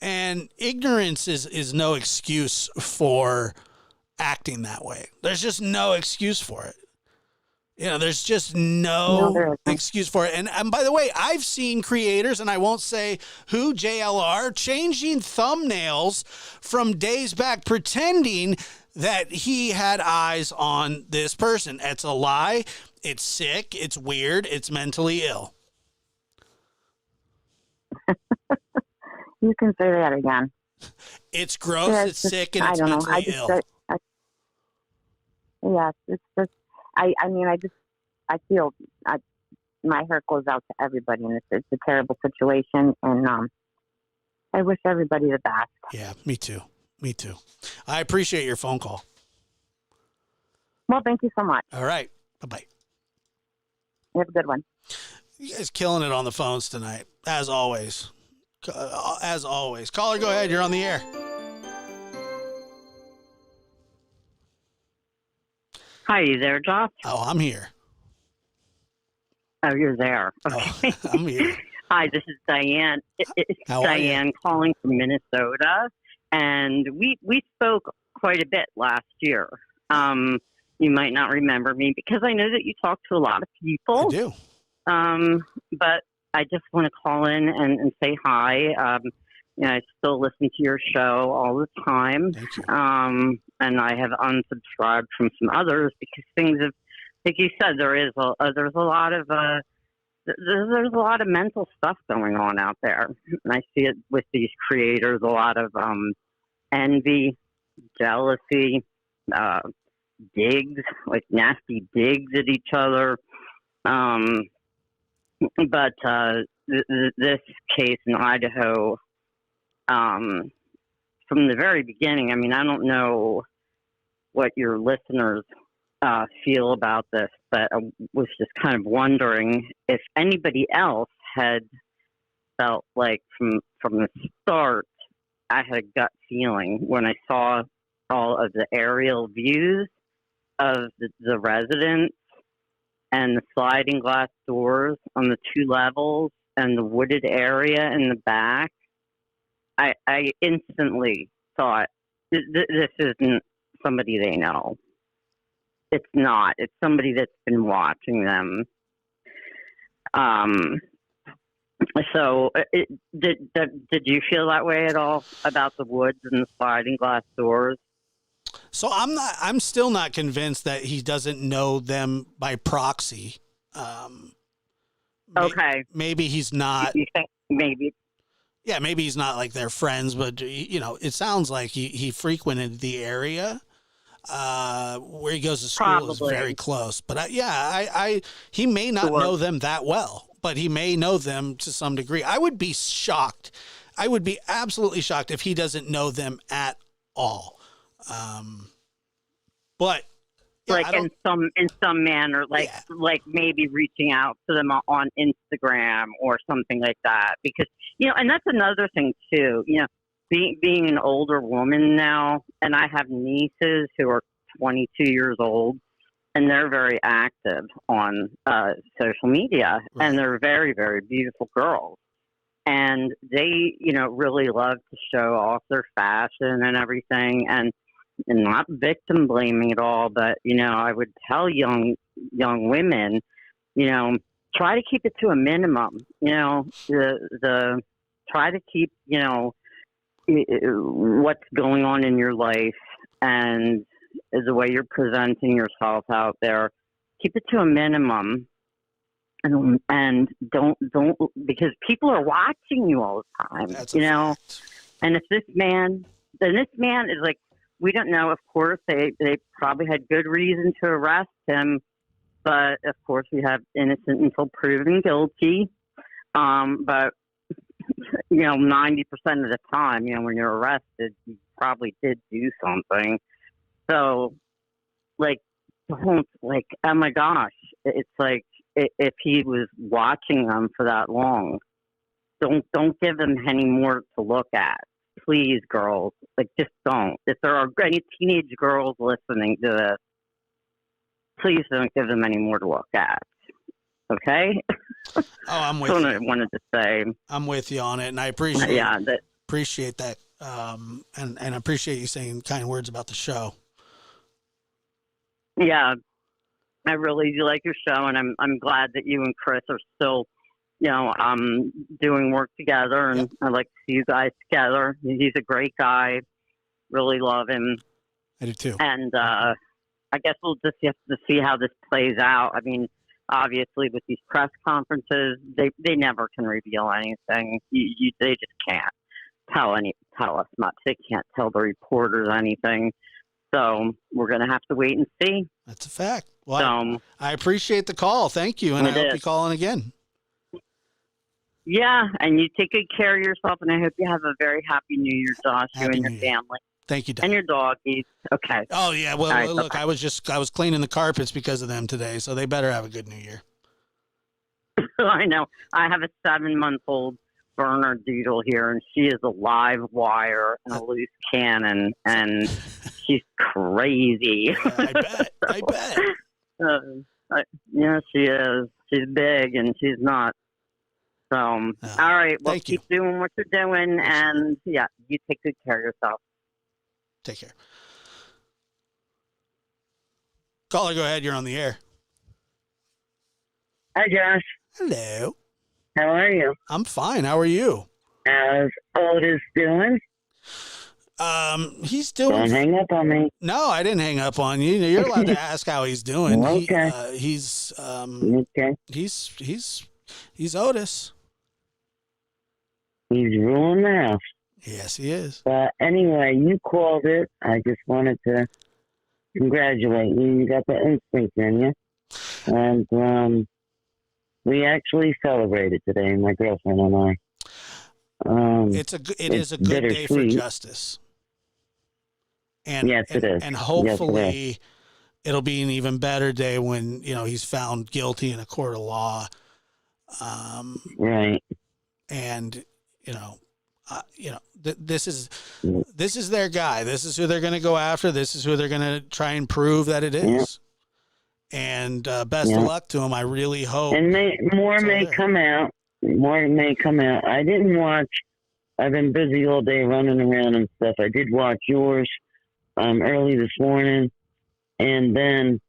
And ignorance is no excuse for acting that way. There's just no excuse for it. There's just no excuse for it. And by the way, I've seen creators, and I won't say who, JLR, changing thumbnails from days back, pretending that he had eyes on this person. It's a lie. It's sick. It's weird. It's mentally ill. You can say that again. It's gross. It's sick, and it's mentally ill. It's just. I feel my heart goes out to everybody, and it's a terrible situation, and I wish everybody the best. Yeah, me too. I appreciate your phone call. Well, thank you so much. All right. Bye-bye. You have a good one. You guys killing it on the phones tonight, as always. Caller, go ahead. You're on the air. Hi, you there, Josh? Oh, I'm here. Oh, you're there. Okay. Oh, I'm here. Hi, this is Diane. It's Diane calling from Minnesota, and we spoke quite a bit last year. You might not remember me because I know that you talk to a lot of people. I do. But I just want to call in and say hi. I still listen to your show all the time. Thank you. And I have unsubscribed from some others because things have, like you said, there's a lot of mental stuff going on out there. And I see it with these creators, a lot of envy, jealousy, digs, like nasty digs at each other. But this case in Idaho, from the very beginning, I mean, I don't know what your listeners feel about this, but I was just kind of wondering if anybody else had felt like from the start, I had a gut feeling when I saw all of the aerial views of the residence and the sliding glass doors on the 2 levels and the wooded area in the back. I instantly thought, this isn't somebody they know. It's not. It's somebody that's been watching them. So did you feel that way at all about the woods and the sliding glass doors? So I'm still not convinced that he doesn't know them by proxy. Okay. Maybe he's not. You think maybe? Yeah, maybe he's not like their friends, but it sounds like he frequented the area where he goes to school. Probably. Is very close. But he may not know them that well. but he may know them to some degree. I would be shocked. I would be absolutely shocked if he doesn't know them at all. But yeah, like in some manner, like maybe reaching out to them on Instagram or something like that. Because, and that's another thing too, being an older woman now, and I have nieces who are 22 years old, and they're very active on social media, and they're very, very beautiful girls. And they, really love to show off their fashion and everything, and not victim blaming at all, but, I would tell young women, try to keep it to a minimum, the try to keep, what's going on in your life and the way you're presenting yourself out there, keep it to a minimum, and don't because people are watching you all the time. That's and if this man is like, we don't know. Of course, they probably had good reason to arrest him, but of course we have innocent until proven guilty. But 90% of the time, when you're arrested, you probably did do something. So, don't, oh my gosh, it's like if he was watching them for that long, don't give them any more to look at. Please, girls, just don't. If there are any teenage girls listening to this, please don't give them any more to look at. Okay? Oh, I'm with That's you. what I wanted to say. I'm with you on it, and I appreciate appreciate that, and I appreciate you saying kind words about the show. Yeah, I really do like your show, and I'm glad that you and Chris are still, doing work together, and I like to see you guys together. He's a great guy. Really love him. I do too. And I guess we'll just have to see how this plays out. I mean, obviously, with these press conferences, they never can reveal anything. They just can't tell us much. They can't tell the reporters anything. So we're going to have to wait and see. That's a fact. Well, I appreciate the call. Thank you, and I hope you call in again. Yeah, and you take good care of yourself, and I hope you have a very happy New Year, Josh, you and your family. Thank you, Dad. And your doggies. Okay. Oh, yeah. Well, right, look, I was cleaning the carpets because of them today, so they better have a good New Year. I know. I have a 7-month-old burner doodle here, and she is a live wire and a loose cannon, and she's crazy. Yeah, I bet. Yeah, she is. She's big, and she's not. So, all right. Well, keep doing what you're doing, and, yeah, you take good care of yourself. Take care. Caller, go ahead. You're on the air. Hi, Josh. Hello. How are you? I'm fine. How are you? How's Otis doing? He's doing. Don't hang up on me. No, I didn't hang up on you. You're allowed to ask how he's doing. Okay. He's okay. He's Otis. He's ruling the house. Yes, he is. But anyway, you called it. I just wanted to congratulate you. You got the instinct in you. And we actually celebrated today, my girlfriend and I. It is a good day for justice. And, yes, it is. And hopefully it'll be an even better day when, he's found guilty in a court of law. Right. And, this is their guy. This is who they're going to go after. This is who they're going to try and prove that it is. Yeah. And best of luck to him. I really hope. And more may come out. More may come out. I didn't watch. I've been busy all day running around and stuff. I did watch yours early this morning. And then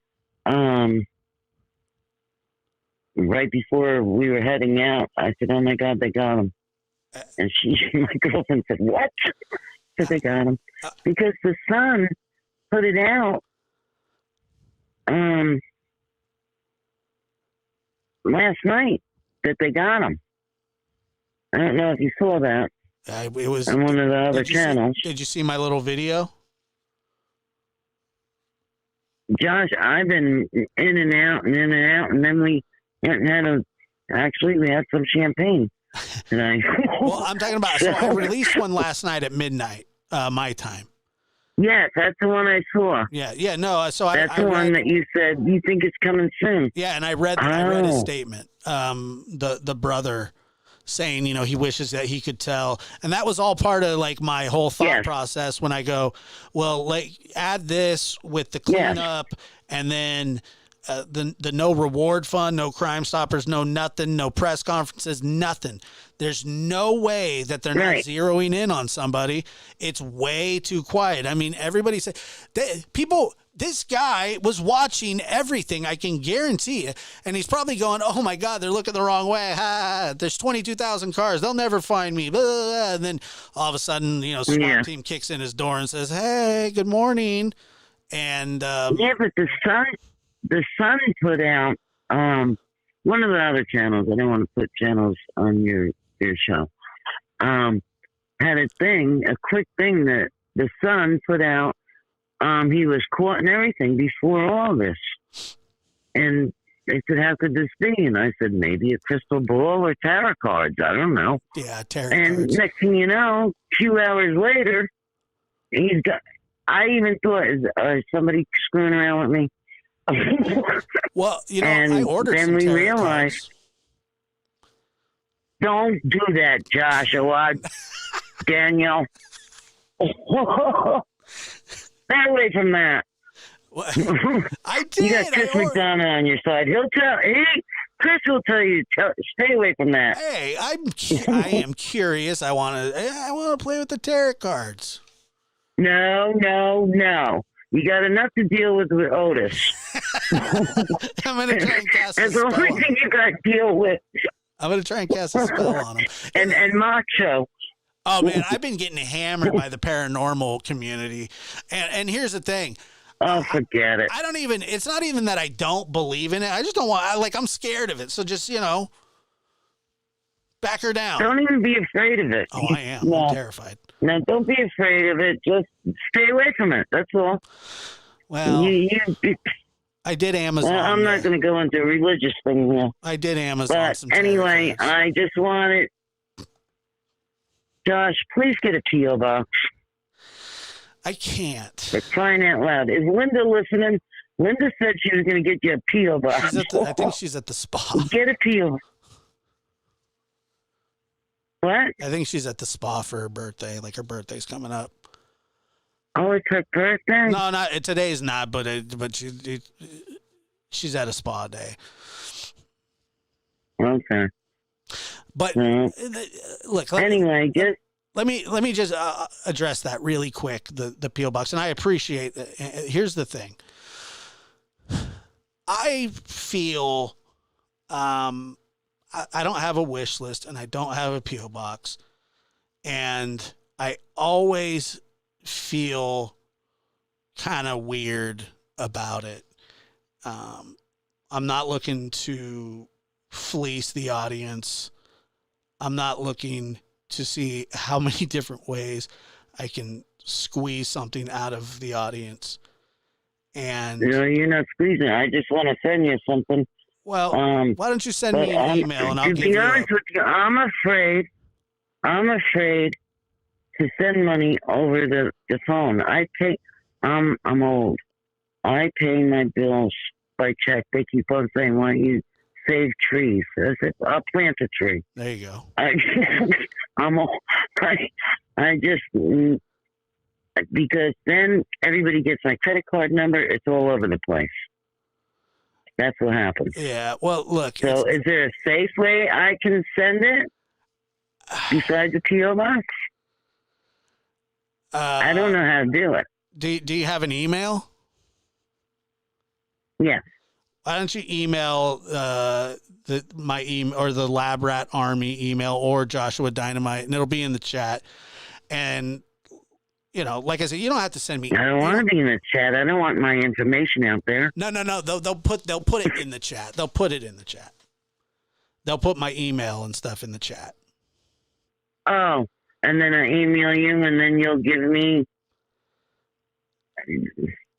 right before we were heading out, I said, oh, my God, they got him. And my girlfriend said, what? I said, they got him. Because the Sun put it out last night that they got him. I don't know if you saw that. It was on one of the other channels. Did you see my little video? Josh, I've been in and out, and then we went and had a Actually, we had some champagne tonight. Well, I'm talking about, so I released one last night at midnight, my time. Yes, that's the one I saw. Yeah, no, so that's the one that you said you think it's coming soon. Yeah, and I read his statement, the brother saying, he wishes that he could tell. And that was all part of like my whole thought process when I go, well, like add this with the cleanup and then the no reward fund, no Crime Stoppers, no nothing, no press conferences, nothing. There's no way that they're not zeroing in on somebody. It's way too quiet. I mean, everybody said this guy was watching everything. I can guarantee it. And he's probably going, oh my God, they're looking the wrong way. There's 22,000 cars. They'll never find me. Blah, blah, blah. And then all of a sudden, SWAT team kicks in his door and says, hey, good morning. And, but the Sun put out, one of the other channels, I don't want to put channels on your show, had a quick thing that the Sun put out. He was caught and everything before all this. And they said, how could this be? And I said, maybe a crystal ball or tarot cards. I don't know. Yeah, tarot cards. And next thing you know, a few hours later, I even thought, is somebody screwing around with me? Well, and I ordered then some we tarot realized, cards. Don't do that, Joshua. Daniel. Stay away from that. I did. You got Chris McDonough on your side. Chris will tell you, stay away from that. Hey, I am curious. I want to play with the tarot cards. No. You got enough to deal with Otis. I'm going to try and cast a spell. That's spell the only thing you got to deal with. I'm going to try and cast a spell on him. And Macho. Oh, man, I've been getting hammered by the paranormal community. And here's the thing. Oh, forget it. It's not even that I don't believe in it. I just don't I'm scared of it. So just, back her down. Don't even be afraid of it. Oh, I am. No. I'm terrified. No, don't be afraid of it. Just stay away from it. That's all. Well, I did Amazon. I'm not going to go into a religious thing here. I did Amazon. But anyway, I just wanted... Josh, please get a P.O. box. I can't. For crying out loud. Is Linda listening? Linda said she was going to get you a P.O. box. I think she's at the spa. Get a P.O. What? I think she's at the spa for her birthday. Like her birthday's coming up. Oh, it's her birthday? No, today's not. But she's at a spa day. Okay. But look. Anyway, let me just address that really quick. The P.O. box, and I appreciate that. Here's the thing. I feel I don't have a wish list, and I don't have a P.O. box, and I always feel kind of weird about it. I'm not looking to fleece the audience. I'm not looking to see how many different ways I can squeeze something out of the audience. And you're not squeezing. I just want to send you something. Well, why don't you send me an email and I'll give you. To be honest with you, I'm afraid to send money over the phone. I'm old. I pay my bills by check. They keep on saying, why don't you save trees? I said, I'll plant a tree. There you go. Because then everybody gets my credit card number. It's all over the place. That's what happens. Yeah. Well, look. So is there a safe way I can send it besides the P.O. box? I don't know how to do it. Do you have an email? Yeah. Why don't you email my email or the Lab Rat Army email or Joshua Dynamite, and it'll be in the chat. And like I said, you don't have to send me. I don't want to be in the chat. I don't want my information out there. No. They'll put it in the chat. They'll put it in the chat. They'll put my email and stuff in the chat. Oh, and then I email you, and then you'll give me.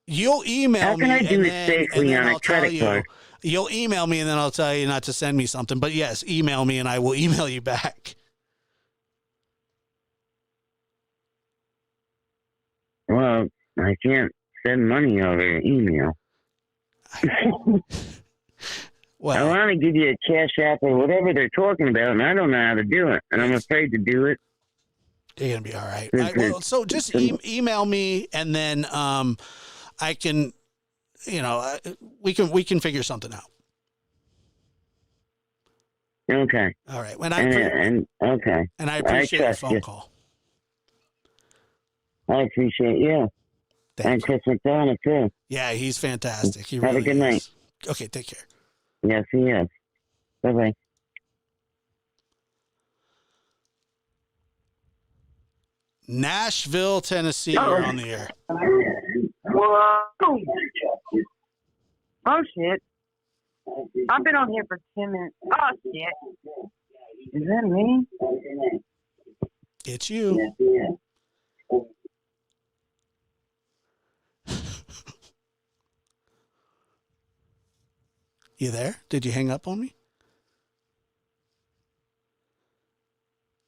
You'll email me. How can I do it safely on a credit card? You'll email me and then I'll tell you not to send me something. But yes, email me and I will email you back. Well, I can't send money over email. Well, I want to give you a cash app or whatever they're talking about, and I don't know how to do it, and I'm afraid to do it. You're gonna be all right. Well, so just email me, and then I can, we can figure something out. Okay. All right. Okay. And I appreciate your phone you. call. I appreciate you. And Chris McDonough, too. Yeah, he's fantastic. He Have really a good night. Okay, take care. Yes, he is. Bye-bye. Nashville, Tennessee, you're on the air. Whoa. Oh, shit. I've been on here for 10 minutes. Oh, shit. Is that me? It's you. You there? Did you hang up on me?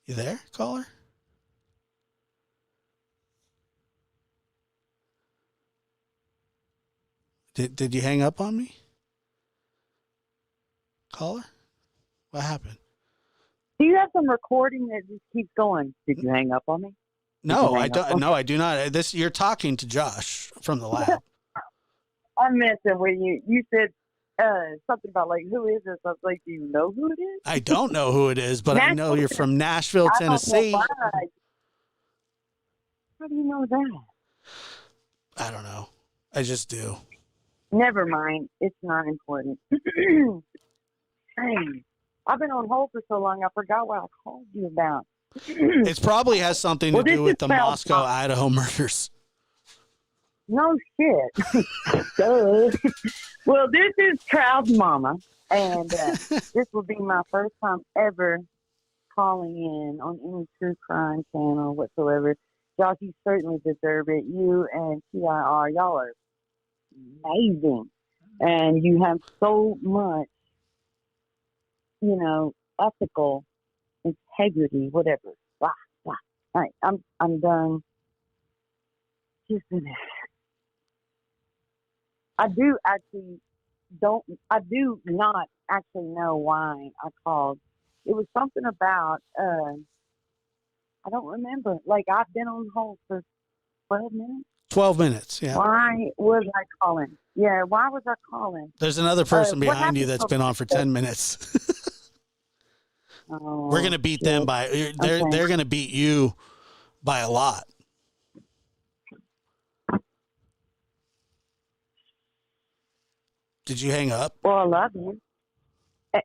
You there, caller? Did you hang up on me? Caller? What happened? Do you have some recording that just keeps going? Did you hang up on me? No, I don't. No, I do not. You're talking to Josh from the lab. I'm messing with you. You said something about like, who is this? I was like, do you know who it is? I don't know who it is, but I know you're from Nashville, Tennessee. How do you know that? I don't know. I just do. Never mind. It's not important. Dang. I've been on hold for so long, I forgot what I called you about. It probably has something to do with the Moscow, Idaho murders. No shit. Duh. Well, this is Proud Mama, and this will be my first time ever calling in on any true crime channel whatsoever. Josh, you certainly deserve it. You and TIR, y'all are amazing. And you have so much, ethical integrity, whatever. Blah, blah. All right, I'm done. Just a minute. I do not actually know why I called. It was something about, I don't remember. Like, I've been on hold for 12 minutes. 12 minutes, yeah. Why was I calling? Yeah, why was I calling? There's another person behind you that's been on for 10 minutes. We're going to beat them by, they're going to beat you by a lot. Did you hang up? Well, I love you.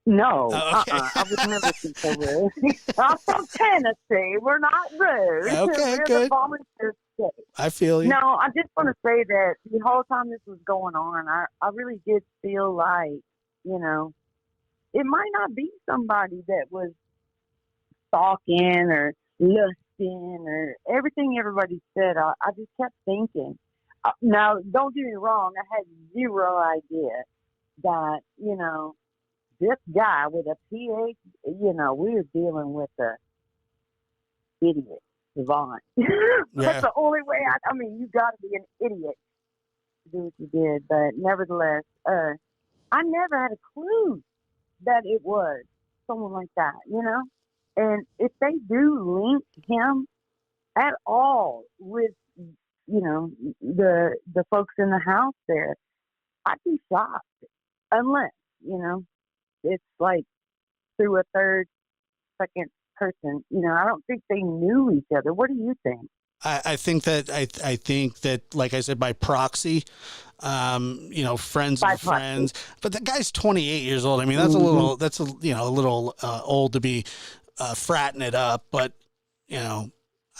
No. Oh, okay. I would never be so rude. I'm from Tennessee. We're not rude. Okay, We're good. the volunteer state. I feel you. No, I just want to say that the whole time this was going on, I really did feel like, it might not be somebody that was stalking or lusting or everything everybody said. I just kept thinking. Now, don't get me wrong. I had zero idea that, this guy with a PhD, we were dealing with a idiot, savant. That's the only way you got to be an idiot to do what you did. But nevertheless, I never had a clue that it was someone like that, And if they do link him at all with, the folks in the house there, I'd be shocked. Unless, it's like through a third, second person. I don't think they knew each other. What do you think? I think that like I said, by proxy, friends By of friends. But the guy's 28 years old. I mean, that's a little old to be fratting it up. But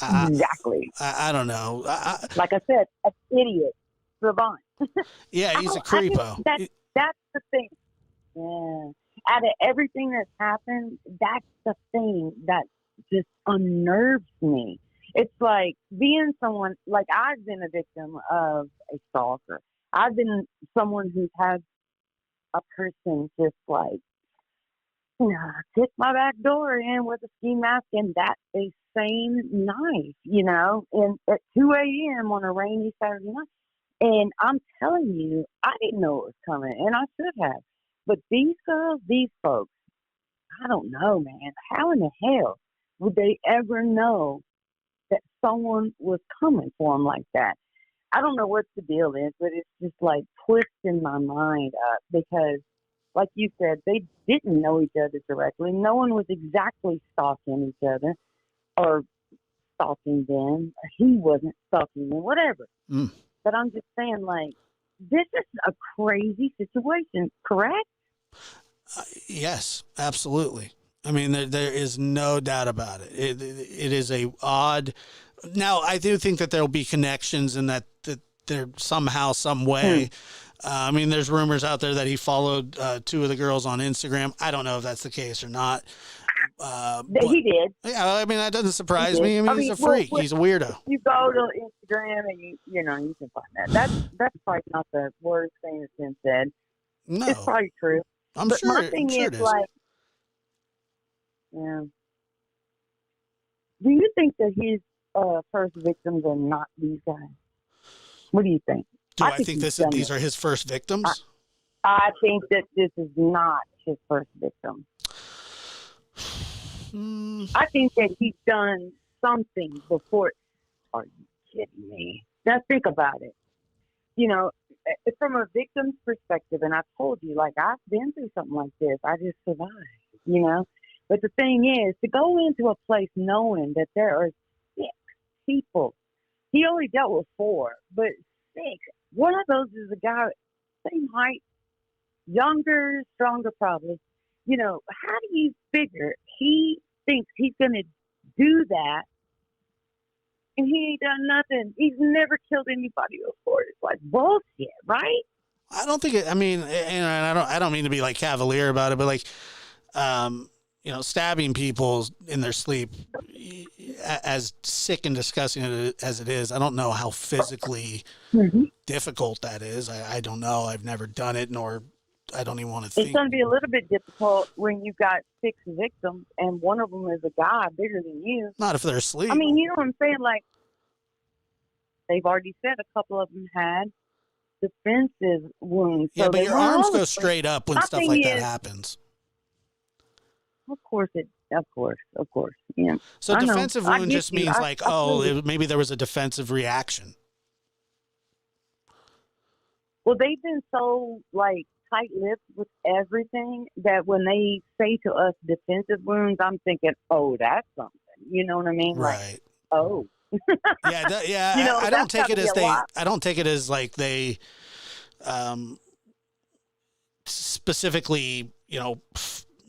exactly. I don't know. Like I said, an idiot, savant. Yeah, he's a creepo. That's the thing. Yeah. Out of everything that's happened, that's the thing that just unnerves me. It's like being someone, like I've been a victim of a stalker. I've been someone who's had a person just like, kick my back door in with a ski mask and that a same knife, and at 2 a.m. on a rainy Saturday night. And I'm telling you, I didn't know it was coming, and I should have. But these girls, these folks, I don't know, man. How in the hell would they ever know that someone was coming for them like that? I don't know what the deal is, but it's just like twisting my mind up because, like you said, they didn't know each other directly. No one was exactly stalking each other or stalking them. He wasn't stalking them, whatever. But I'm just saying, like, this is a crazy situation, correct? Yes, absolutely. I mean, there is no doubt about it. It is a odd. Now, I do think that there'll be connections and that there somehow, some way. I mean, there's rumors out there that he followed 2 of the girls on Instagram. I don't know if that's the case or not. He did. Yeah, I mean, that doesn't surprise me. I mean, he's a freak. He's a weirdo. You go to Instagram and you can find that. That's probably not the worst thing that's been said. No, it's probably true. I'm but sure. My thing it is, is. like, yeah. Do you think that his first victims are not these guys? What do you think? Do I think these are his first victims? I think that this is not his first victim. I think that he's done something before. Are you kidding me? Now think about it. From a victim's perspective, and I told you, like, I've been through something like this. I just survived, But the thing is, to go into a place knowing that there are 6 people. He only dealt with 4, but 6. One of those is a guy, same height, younger, stronger probably. How do you figure he thinks he's going to do that and he ain't done nothing? He's never killed anybody before. It's like bullshit, right? I don't think I mean, and I don't mean to be like cavalier about it, but like, stabbing people in their sleep, as sick and disgusting as it is, I don't know how physically difficult that is. I don't know. I've never done it, nor I don't even want to think. It's going to be a little bit difficult when you've got 6 victims and one of them is a guy bigger than you. Not if they're asleep. I mean, you know what I'm saying? Like, they've already said a couple of them had defensive wounds. Yeah, so but your arms go straight up when stuff like that happens. Of course. Yeah. So defensive wound just means maybe there was a defensive reaction. Well, they've been so like tight-lipped with everything that when they say to us defensive wounds, I'm thinking, oh, that's something. You know what I mean? Right. Like, oh. Yeah. I don't take it as I don't take it as like they, specifically,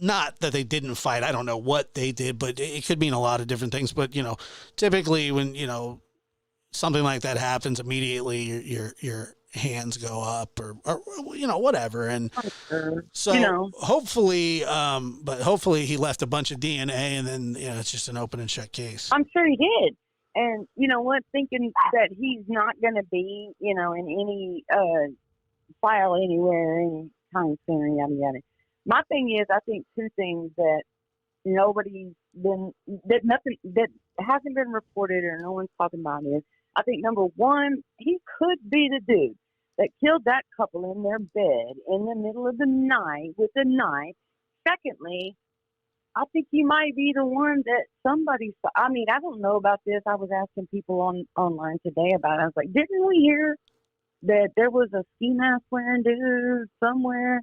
not that they didn't fight. I don't know what they did, but it could mean a lot of different things. But, typically when, something like that happens, immediately your hands go up or whatever. And so hopefully, hopefully he left a bunch of DNA and then, it's just an open and shut case. I'm sure he did. And you know what, thinking that he's not going to be, in any file anywhere anytime soon, yada, yada. My thing is, I think 2 things that that hasn't been reported or no one's talking about is, I think number 1, he could be the dude that killed that couple in their bed in the middle of the night with a knife. Secondly, I think he might be the one that somebody saw. I mean, I don't know about this. I was asking people online today about it. I was like, didn't we hear that there was a ski mask wearing dude somewhere,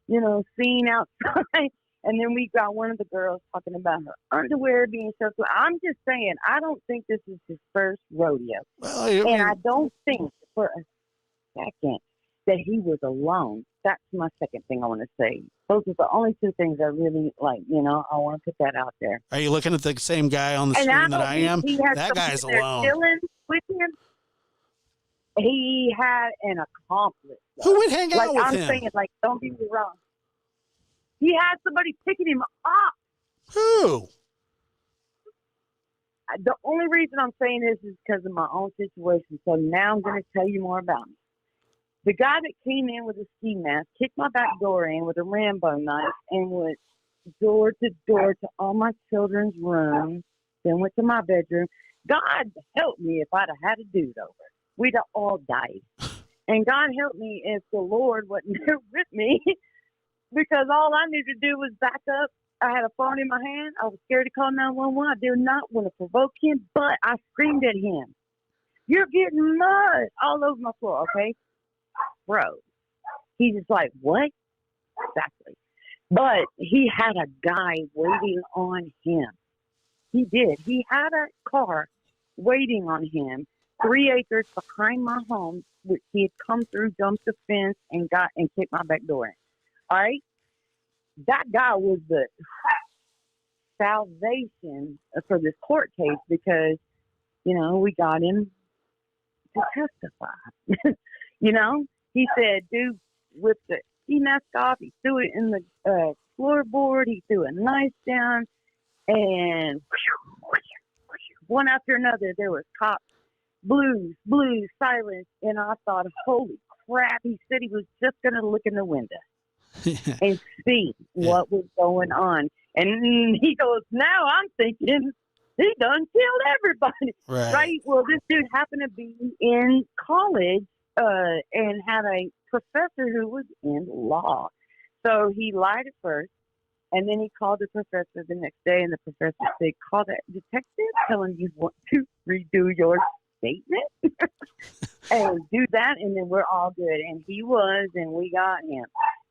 seen outside? And then we got one of the girls talking about her underwear being shown. So I'm just saying, I don't think this is his first rodeo. Well, and I don't think for a second that he was alone. That's my second thing I want to say. Those are the only 2 things I really like, I want to put that out there. Are you looking at the same guy on the screen that I am? That guy's alone. Chilling with him. He had an accomplice. Who would hang out with I'm him? I'm saying, don't get me wrong. He had somebody picking him up. Who? The only reason I'm saying this is because of my own situation. So now I'm going to tell you more about him. The guy that came in with a ski mask kicked my back door in with a Rambo knife and went door to door to all my children's rooms, then went to my bedroom. God help me if I'd have had a dude over. We'd have all died. And God help me if the Lord wasn't there with me, because all I needed to do was back up. I had a phone in my hand. I was scared to call 911. I did not want to provoke him, but I screamed at him. You're getting mud all over my floor, okay? Bro. He's just like, what? Exactly. But he had a guy waiting on him. He did. He had a car waiting on him 3 acres behind my home, which he had come through, jumped the fence, and kicked my back door in. All right? That guy was the salvation for this court case because, we got him to testify. He said, dude, with the ski mask off, he threw it in the floorboard, he threw a knife down, and one after another, there was cops, blues, silence, and I thought, holy crap, he said he was just going to look in the window and see what was going on. And he goes, now I'm thinking, he done killed everybody. Right? Well, this dude happened to be in college and had a professor who was in law. So he lied at first, and then he called the professor the next day, and the professor said, call that detective, tell him you want to redo your statement and do that, and then we're all good. And he was, and we got him.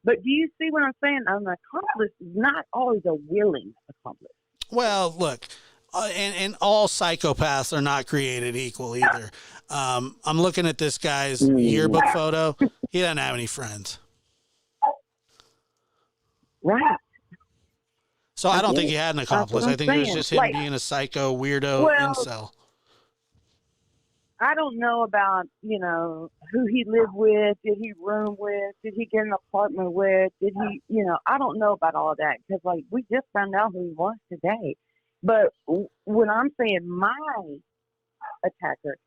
But do you see what I'm saying? An accomplice is not always a willing accomplice. Well, look, and all psychopaths are not created equal either. I'm looking at this guy's yearbook photo. He doesn't have any friends. Right. So I don't think he had an accomplice. I think it was just him being a psycho, weirdo, incel. I don't know about, who he lived with. Did he room with? Did he get an apartment with? Did he, I don't know about all that because, we just found out who he was today. But when I'm saying my attacker,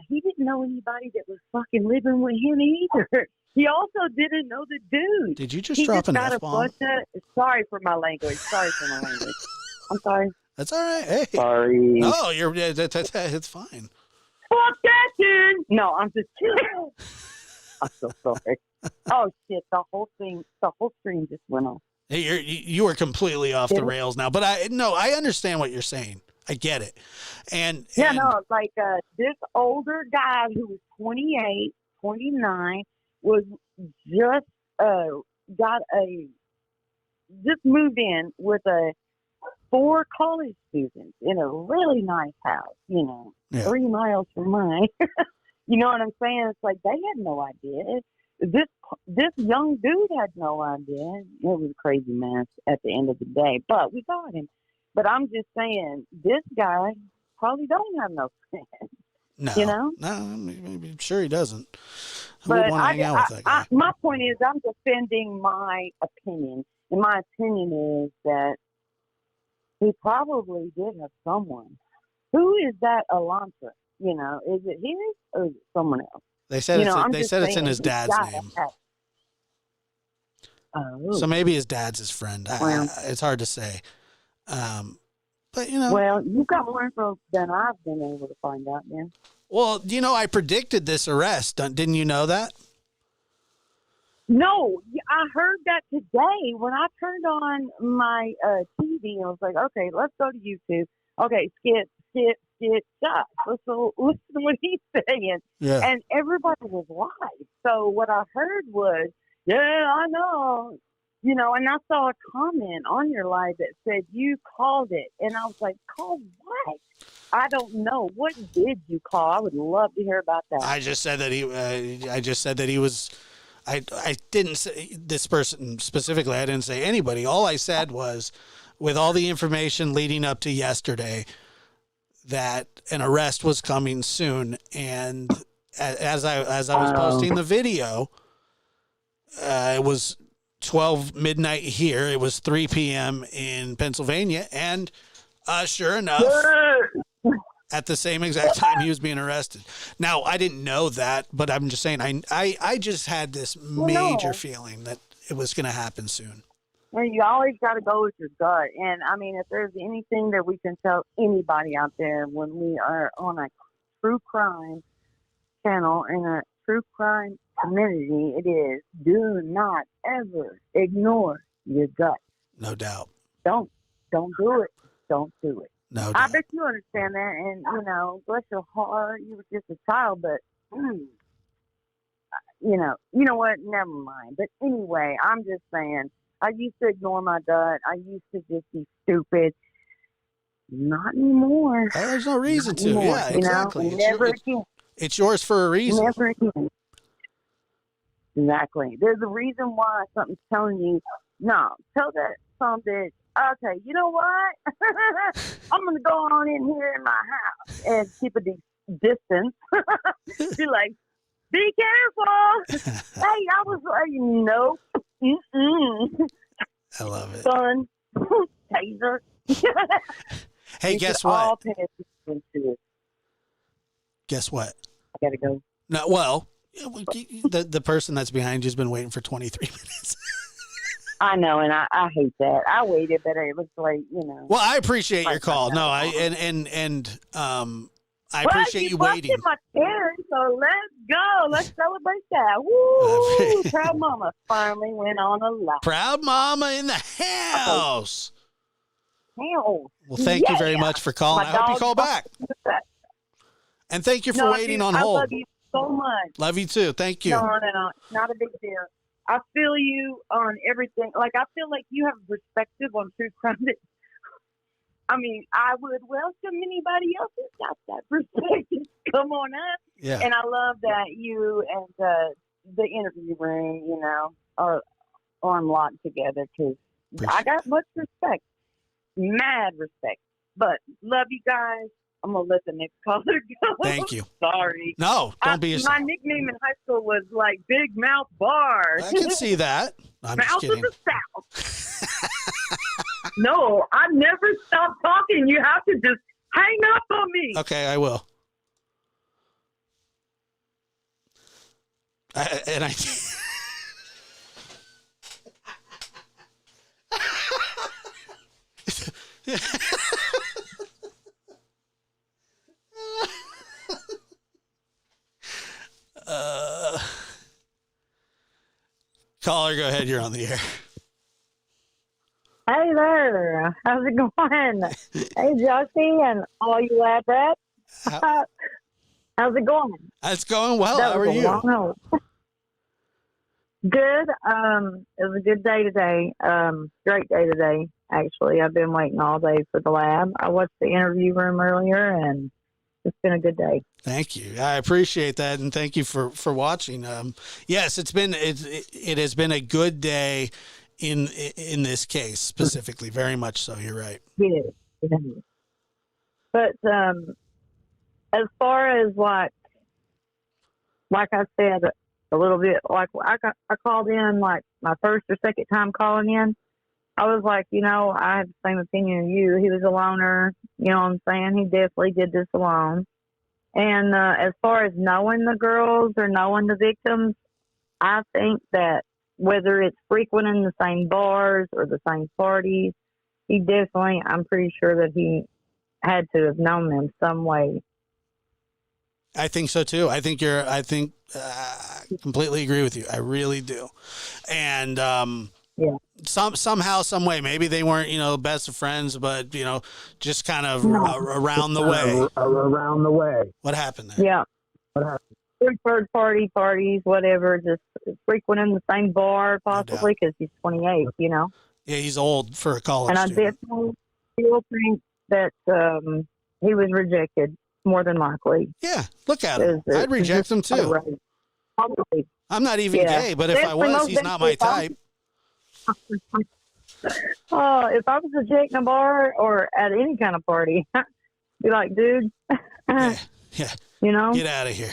he didn't know anybody that was fucking living with him either. He also didn't know the dude. Did you just drop an F-bomb? Sorry for my language. I'm sorry. That's all right. Hey. Sorry. No, it's fine. Fuck that dude. No, I'm just kidding. I'm so sorry. Oh shit! The whole stream just went off. Hey, you are completely off the rails now. But I understand what you're saying. I get it. And this older guy who was 28, 29 was just just moved in with 4 college students in a really nice house, 3 miles from mine. You know what I'm saying? It's like they had no idea. This young dude had no idea. It was a crazy mess at the end of the day, but we got him. But I'm just saying, this guy probably don't have no friends. No, No, I'm sure he doesn't. Who but would want to hang out with that guy? My point is, I'm defending my opinion. And my opinion is that he probably did have someone. Who is that Elantra? Is it his or is it someone else? They said it's in his dad's name. So maybe his dad's his friend. It's hard to say. But well, you've got more info than I've been able to find out, man. Well, I predicted this arrest. Didn't you know that? No, I heard that today when I turned on my TV. I was like, okay, let's go to YouTube. Okay, skip, shot. Listen to what he's saying. Yeah. And everybody was live. So what I heard was, yeah, I know. And I saw a comment on your live that said you called it. And I was like, call what? I don't know. What did you call? I would love to hear about that. I just said that he was. I didn't say this person specifically. I didn't say anybody. All I said was, with all the information leading up to yesterday, that an arrest was coming soon. And as I was posting the video, it was 12 midnight here. It was 3 p.m. in Pennsylvania. And sure enough, at the same exact time he was being arrested. Now, I didn't know that, but I'm just saying, I just had this major feeling that it was going to happen soon. And you always got to go with your gut. And I mean, if there's anything that we can tell anybody out there when we are on a true crime channel in a true crime community, it is do not ever ignore your gut. No doubt. Don't do it. Don't do it. No doubt. I bet you understand that. And, you know, bless your heart, you were just a child, but, you know what? Never mind. But anyway, I'm just saying, I used to ignore my gut. I used to just be stupid. Not anymore. There's no reason to. Anymore, Yeah, exactly. You know? Never again. It's yours for a reason. Never again. Exactly. There's a reason why something's telling you, no, tell that some bitch, okay, you know what? I'm going to go on in here in my house and keep a distance. Be like, be careful. Hey, I was like, nope. I love it. Son, taser. Hey, guess what? Guess what? I gotta go. No, well, the person that's behind you's been waiting for 23 minutes. I know, and I hate that. I waited, but it was like, you know. Well, I appreciate your call. No, I appreciate you waiting. My parents, so let's go. Let's celebrate that. Woo! Proud mama finally went on a live. Proud mama in the house. Hell. Well, thank you very much for calling. I hope you call back. And thank you for waiting on hold. I love you so much. Love you too. Thank you. No, not a big deal. I feel you on everything. Like, I feel like you have a perspective on true crime that, I mean, I would welcome anybody else who's got that perspective. Come on up. Yeah. And I love that you and the interview room, you know, are on lock together because I got much respect. Mad respect. But love you guys. I'm going to let the next caller go. Thank you. Sorry. No, don't be My nickname in high school was like Big Mouth Bar. I can see that. I'm Mouth just kidding. of the South. No, I never stop talking. You have to just hang up on me. Okay, I will. I caller, go ahead. You're on the air. Hey there. How's it going? Hey, Josie and all you lab rats. How's it going? It's going well. How are you? Good. It was a good day today. Great day today, actually. I've been waiting all day for the lab. I watched the interview room earlier, and it's been a good day. Thank you. I appreciate that, and thank you for watching. Yes, it has been a good day in this case specifically. Very much so. You're right. Yeah. But as far as like I said a little bit, like I called in like my first or second time calling in. I was like, you know, I have the same opinion as you. He was a loner. You know what I'm saying? He definitely did this alone. And as far as knowing the girls or knowing the victims, I think that whether it's frequenting the same bars or the same parties, he definitely, I'm pretty sure that he had to have known them some way. I think so too. I completely agree with you. I really do. And, yeah. Somehow, some way, maybe they weren't, you know, best of friends, but, you know, just kind of around the way. Around the way. What happened there? Yeah. What happened? Third parties, whatever, just frequenting the same bar possibly because he's 28, you know. Yeah, he's old for a college student. And I definitely still think that he was rejected more than likely. Yeah, look at him. I'd reject him too. Probably. I'm not even gay, but if I was, he's not my type. If I was rejecting a bar or at any kind of party, I'd be like, dude, yeah, you know, get out of here.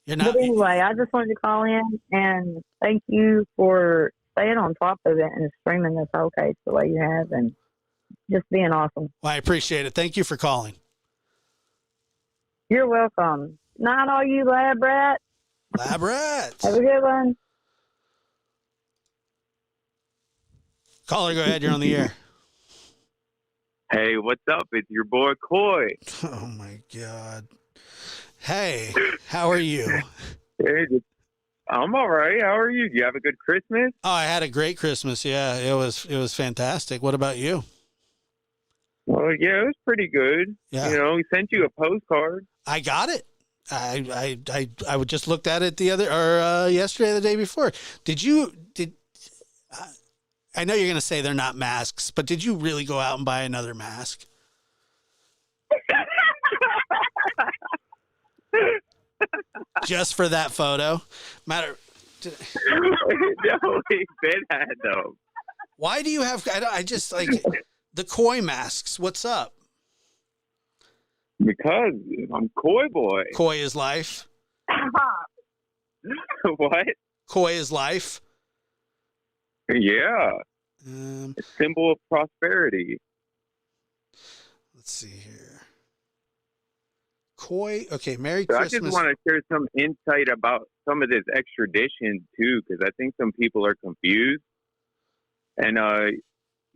You're not. But anyway, I just wanted to call in and thank you for staying on top of it and streaming this whole case the way you have and just being awesome. Well, I appreciate it. Thank you for calling. You're welcome. Not all you lab rats. Lab rats. Have a good one. Caller, go ahead. You're on the air. Hey, what's up? It's your boy Coy. Oh my God. Hey, how are you? Hey, I'm all right. How are you? Do you have a good Christmas? Oh, I had a great Christmas. Yeah, it was fantastic. What about you? Well, yeah, it was pretty good. Yeah. You know, we sent you a postcard. I got it. I just looked at it yesterday, or the day before. I know you're going to say they're not masks, but did you really go out and buy another mask? Just for that photo? No, we've been had them. Why do you have, I just like the koi masks. What's up? Because I'm Koi boy. Koi is life. What? Koi is life. Yeah. A symbol of prosperity. Let's see here. Koi. Okay, Merry So Christmas. I just want to share some insight about some of this extradition too, because I think some people are confused. And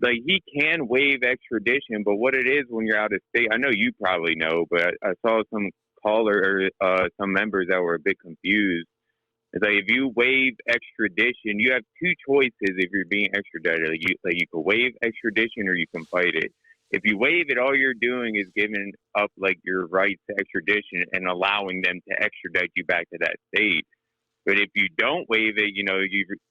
like he can waive extradition, but what it is when you're out of state, I know you probably know, but I saw some some members that were a bit confused. It's like if you waive extradition, you have two choices if you're being extradited. You can waive extradition or you can fight it. If you waive it, all you're doing is giving up like your right to extradition and allowing them to extradite you back to that state. But if you don't waive it, you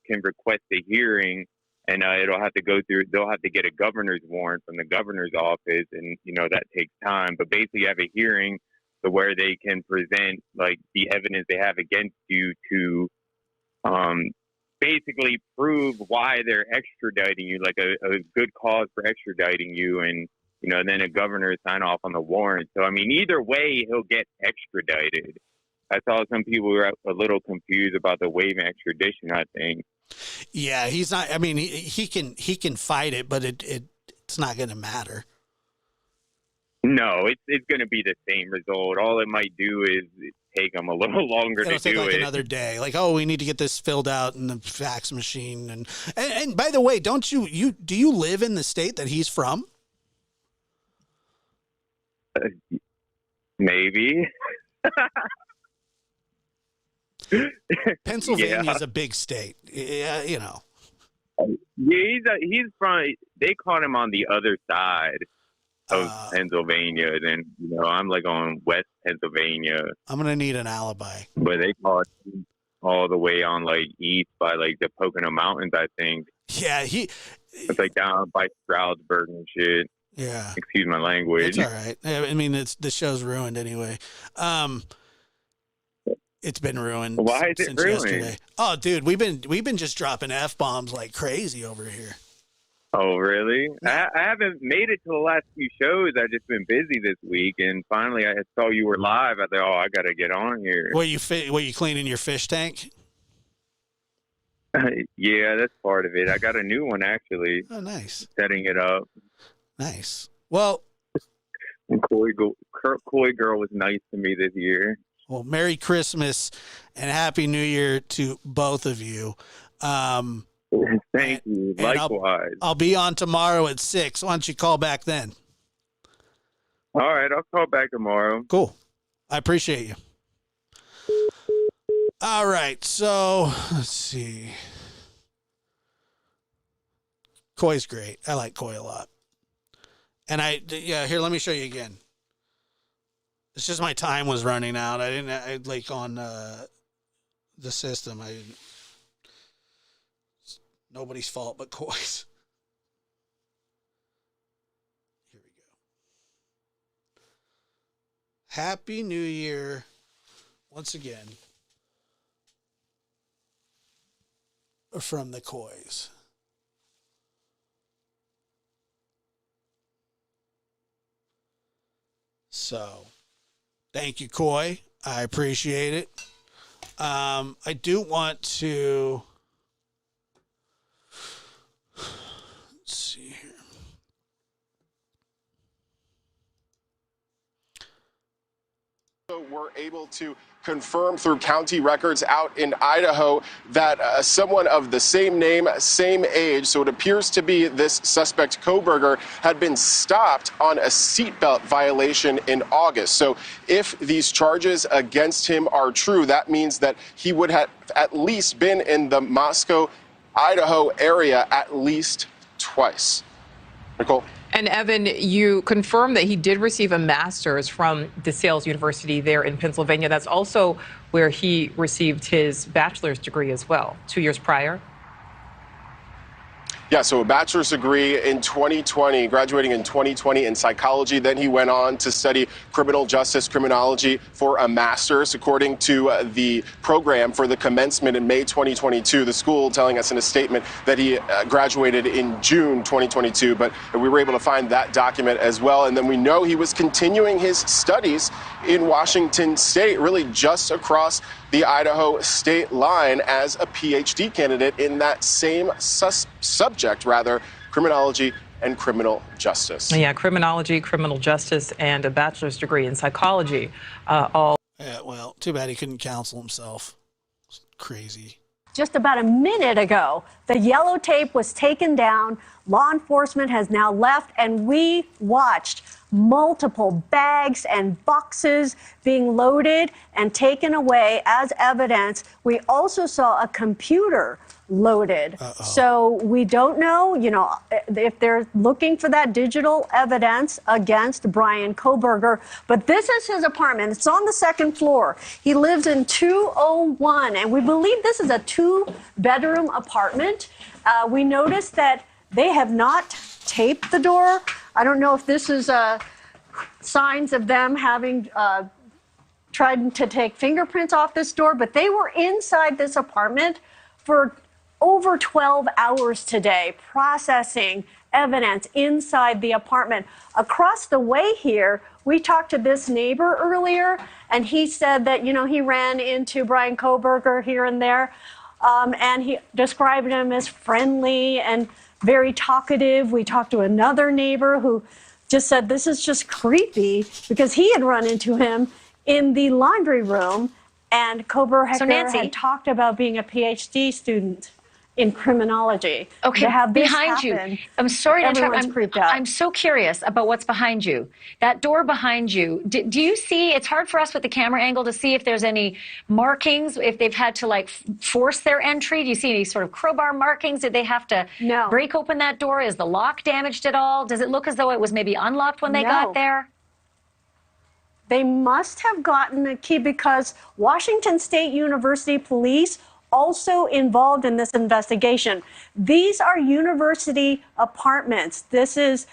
can request a hearing, and it'll have to go through. They'll have to get a governor's warrant from the governor's office, and that takes time. But basically, you have a hearing to where they can present like the evidence they have against you to basically prove why they're extraditing you, like a good cause for extraditing you, and then a governor sign off on the warrant. So I mean, either way, he'll get extradited. I saw some people were a little confused about the waiving extradition, I think. Yeah, he's not. I mean, he can fight it, but it's not going to matter. No, it's going to be the same result. All it might do is take them a little longer It'll to take do like it. another day. Like, oh, we need to get this filled out in the fax machine. And by the way, do you live in the state that he's from? Maybe. Pennsylvania is a big state. Yeah, Yeah, he's from. They caught him on the other side of Pennsylvania. Then I'm like on West Pennsylvania. I'm gonna need an alibi. But they caught him all the way on like east by like the Pocono Mountains, I think. Yeah, it's like down by Stroudsburg and shit. Yeah. Excuse my language. It's all right. I mean, the show's ruined anyway. It's been ruined. Why is it since ruined? yesterday. Oh, dude, we've been just dropping F-bombs like crazy over here. Oh, really? I haven't made it to the last few shows. I've just been busy this week, and finally I saw you were live. I thought, I got to get on here. Were you cleaning your fish tank? Yeah, that's part of it. I got a new one, actually. Oh, nice. Setting it up. Nice. Well, and Koi girl was nice to me this year. Well, Merry Christmas and Happy New Year to both of you. Thank you. Likewise. I'll be on tomorrow at 6. Why don't you call back then? All right, I'll call back tomorrow. Cool. I appreciate you. All right, so let's see. Koi's great. I like Koi a lot. And here, let me show you again. It's just my time was running out. I like on the system. It's nobody's fault but Koi's. Here we go. Happy New Year once again from the Koi's. So, thank you, Koi. I appreciate it. I do want to... Let's see here. were able to confirm through county records out in Idaho that someone of the same name, same age, so it appears to be this suspect Kohberger, had been stopped on a seatbelt violation in August. So if these charges against him are true, that means that he would have at least been in the Moscow, Idaho area at least twice. Nicole? And Evan, you confirmed that he did receive a master's from DeSales University there in Pennsylvania. That's also where he received his bachelor's degree as well, 2 years prior. Yeah, so a bachelor's degree in 2020, graduating in 2020 in psychology. Then he went on to study criminal justice criminology for a master's, according to the program for the commencement in May 2022. The school telling us in a statement that he graduated in June 2022, but we were able to find that document as well. And then we know he was continuing his studies in Washington State, really just across the Idaho state line as a PhD candidate in that same subject, criminology and criminal justice. Yeah, criminology, criminal justice, and a bachelor's degree in psychology. Yeah, well, too bad he couldn't counsel himself. It's crazy. Just about a minute ago, the yellow tape was taken down. Law enforcement has now left, and we watched multiple bags and boxes being loaded and taken away as evidence. We also saw a computer loaded. So we don't know, if they're looking for that digital evidence against BRYAN Kohberger, but this is his apartment. It's on the second floor. He lives in 201, and we believe this is a 2-bedroom apartment. We noticed that they have not taped the door. I don't know if this is signs of them having tried to take fingerprints off this door, but they were inside this apartment for over 12 hours today, processing evidence inside the apartment. Across the way here, we talked to this neighbor earlier, and he said that, he ran into BRYAN Kohberger here and there, and he described him as friendly and very talkative. We talked to another neighbor who just said this is just creepy because he had run into him in the laundry room, and Kohberger had talked about being a PhD student in criminology. Okay, to have this behind happen, you. I'm sorry to interrupt. creeped out. I'm so curious about what's behind you. That door behind you. Do you see? It's hard for us with the camera angle to see if there's any markings, if they've had to force their entry. Do you see any sort of crowbar markings? Did they have to break open that door? Is the lock damaged at all? Does it look as though it was maybe unlocked when they got there? They must have gotten a key because Washington State University police also involved in this investigation. These are university apartments. This is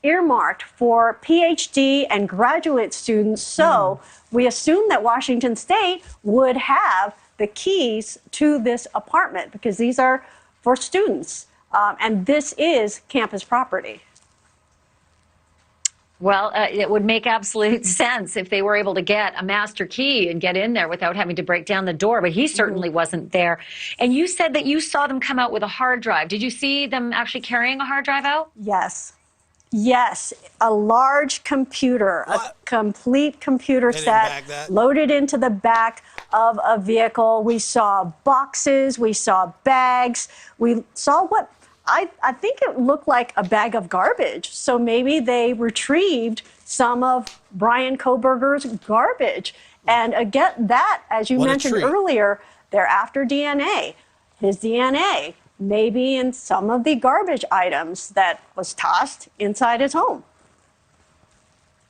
earmarked for PhD and graduate students. So we assume that Washington State would have the keys to this apartment because these are for students. And this is campus property. Well, it would make absolute sense if they were able to get a master key and get in there without having to break down the door, but he certainly wasn't there. And you said that you saw them come out with a hard drive. Did you see them actually carrying a hard drive out? Yes. Yes, a large computer, a complete computer set loaded into the back of a vehicle. We saw boxes, we saw bags, we saw what I think it looked like a bag of garbage. So maybe they retrieved some of BRYAN Kohberger's garbage. And again, that, as you mentioned earlier, they're after DNA. His DNA may be in some of the garbage items that was tossed inside his home.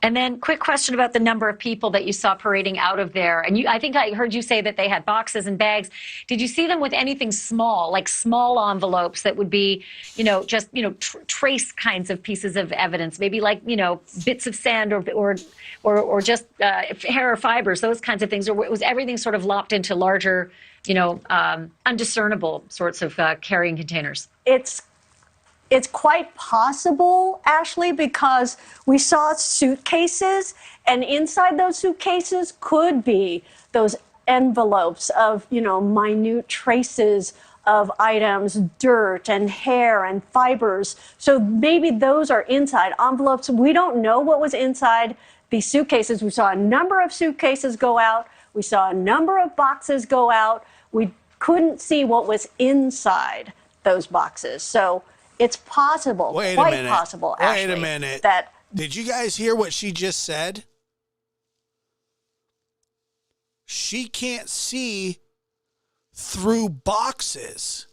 And then quick question about the number of people that you saw parading out of there. And I think I heard you say that they had boxes and bags. Did you see them with anything small, like small envelopes that would be, trace kinds of pieces of evidence, maybe like, bits of sand or just hair or fibers, those kinds of things? Or was everything sort of lopped into larger, undiscernible sorts of carrying containers? It's quite possible, Ashley, because we saw suitcases, and inside those suitcases could be those envelopes of, minute traces of items, dirt and hair and fibers. So maybe those are inside envelopes. We don't know what was inside these suitcases. We saw a number of suitcases go out. We saw a number of boxes go out. We couldn't see what was inside those boxes. So it's possible, quite possible, actually. Wait a minute. That Did you guys hear what she just said? She can't see through boxes.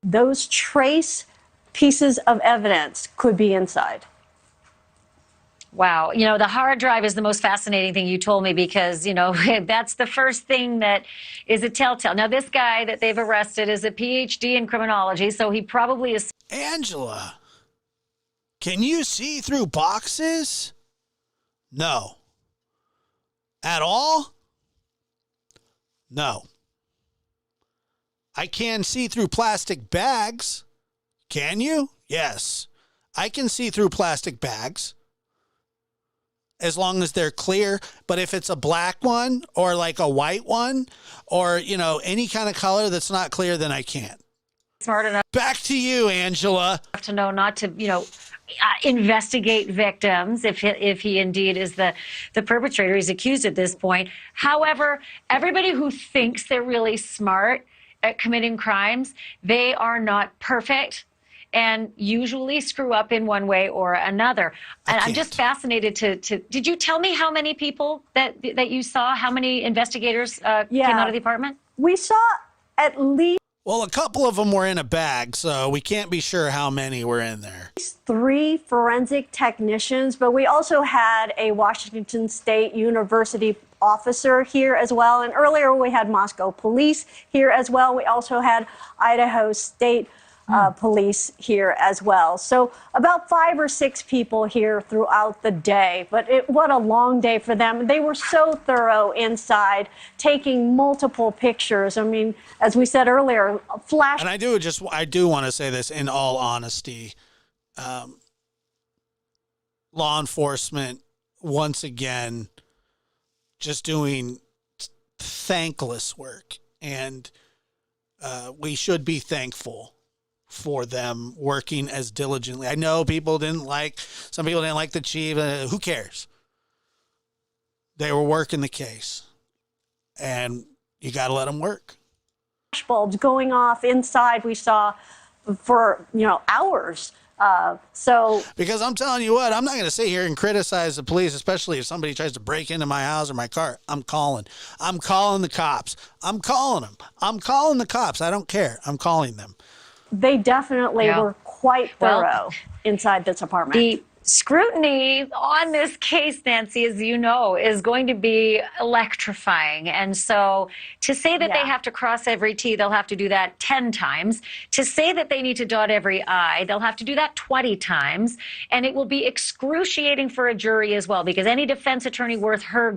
those trace pieces of evidence could be inside. Wow. You know, the hard drive is the most fascinating thing you told me because, you know, that's the first thing that is a telltale. Now, this guy that they've arrested is a PhD in criminology, so he probably is. Angela, can you see through boxes? No. At all? No. I can see through plastic bags. Can you? Yes. I can see through plastic bags. As long as they're clear. But if it's a black one or like a white one or, you know, any kind of color that's not clear, then I can't. Smart enough. Back to you, Angela. To know not to, you know, investigate victims if he indeed is the perpetrator. He's accused at this point. However, everybody who thinks they're really smart at committing crimes, they are not perfect and usually screw up in one way or another. And I'm just fascinated to did you tell me how many people that you saw, how many investigators came out of the apartment? We saw at least... Well, a couple of them were in a bag, so we can't be sure how many were in there. 3 forensic technicians, but we also had a Washington State University officer here as well. And earlier we had Moscow police here as well. We also had Idaho State police here as well. So about 5 or 6 people here throughout the day. But what a long day for them. They were so thorough inside, taking multiple pictures. I mean, as we said earlier, flash. And I do want to say this in all honesty. Law enforcement, once again, just doing thankless work. And we should be thankful for them working as diligently. I know some people didn't like the chief. Who cares? They were working the case, and you got to let them work. Bulbs going off inside, we saw for hours. Because I'm telling you what, I'm not going to sit here and criticize the police, especially if somebody tries to break into my house or my car. I'm calling the cops. I'm calling them. I'm calling the cops. I don't care. I'm calling them. They definitely were quite thorough inside this apartment. The scrutiny on this case, Nancy, as you know, is going to be electrifying. And so to say that they have to cross every T, they'll have to do that 10 times. To say that they need to dot every I, they'll have to do that 20 times. And it will be excruciating for a jury as well, because any defense attorney worth her,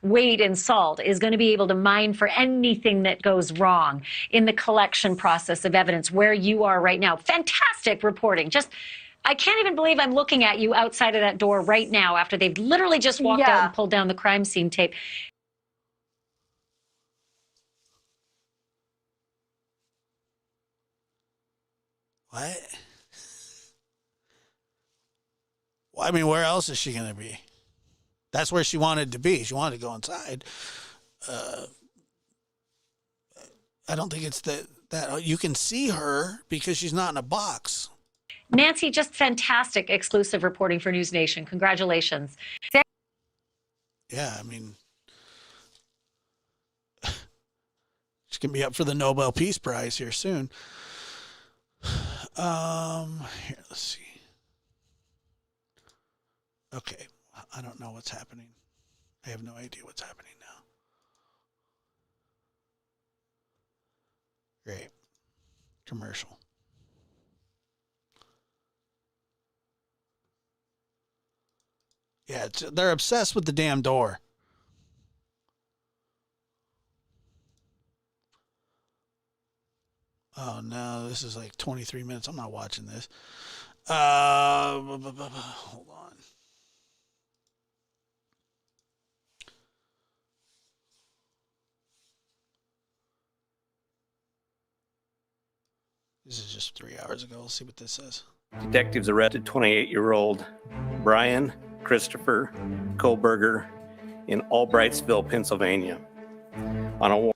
weight in salt is going to be able to mine for anything that goes wrong in the collection process of evidence where you are right now. Fantastic reporting. I can't even believe I'm looking at you outside of that door right now after they've literally just walked out and pulled down the crime scene tape. What? Well, I mean, where else is she going to be? That's where she wanted to be. She wanted to go inside. I don't think it's that you can see her because she's not in a box. Nancy, just fantastic exclusive reporting for News Nation. Congratulations. Yeah, I mean, she's going to be up for the Nobel Peace Prize here soon. Here, let's see. Okay, I don't know what's happening. I have no idea what's happening now. Great. Commercial. Yeah, they're obsessed with the damn door. Oh, no, this is like 23 minutes. I'm not watching this. Hold on. This is just 3 hours ago. Let's see what this says. Detectives arrested 28-year-old BRYAN Christopher KOHBERGER in Albrightsville, Pennsylvania. On a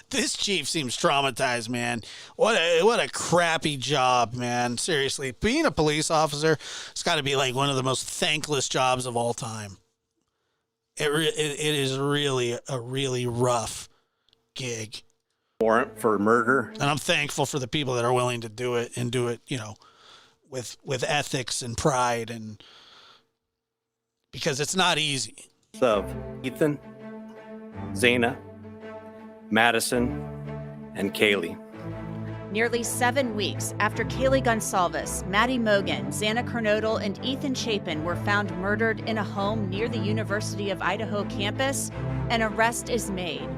This chief seems traumatized, man. What a crappy job, man. Seriously, being a police officer, it's got to be like one of the most thankless jobs of all time. It is really a really rough gig. Warrant for murder. And I'm thankful for the people that are willing to do it and do it, with ethics and pride, and because it's not easy. Of Ethan, Zana, Madison, and Kaylee. Nearly 7 weeks after Kaylee Gonsalves, Maddie Mogan, Xana Kernodle, and Ethan Chapin were found murdered in a home near the University of Idaho campus, an arrest is made.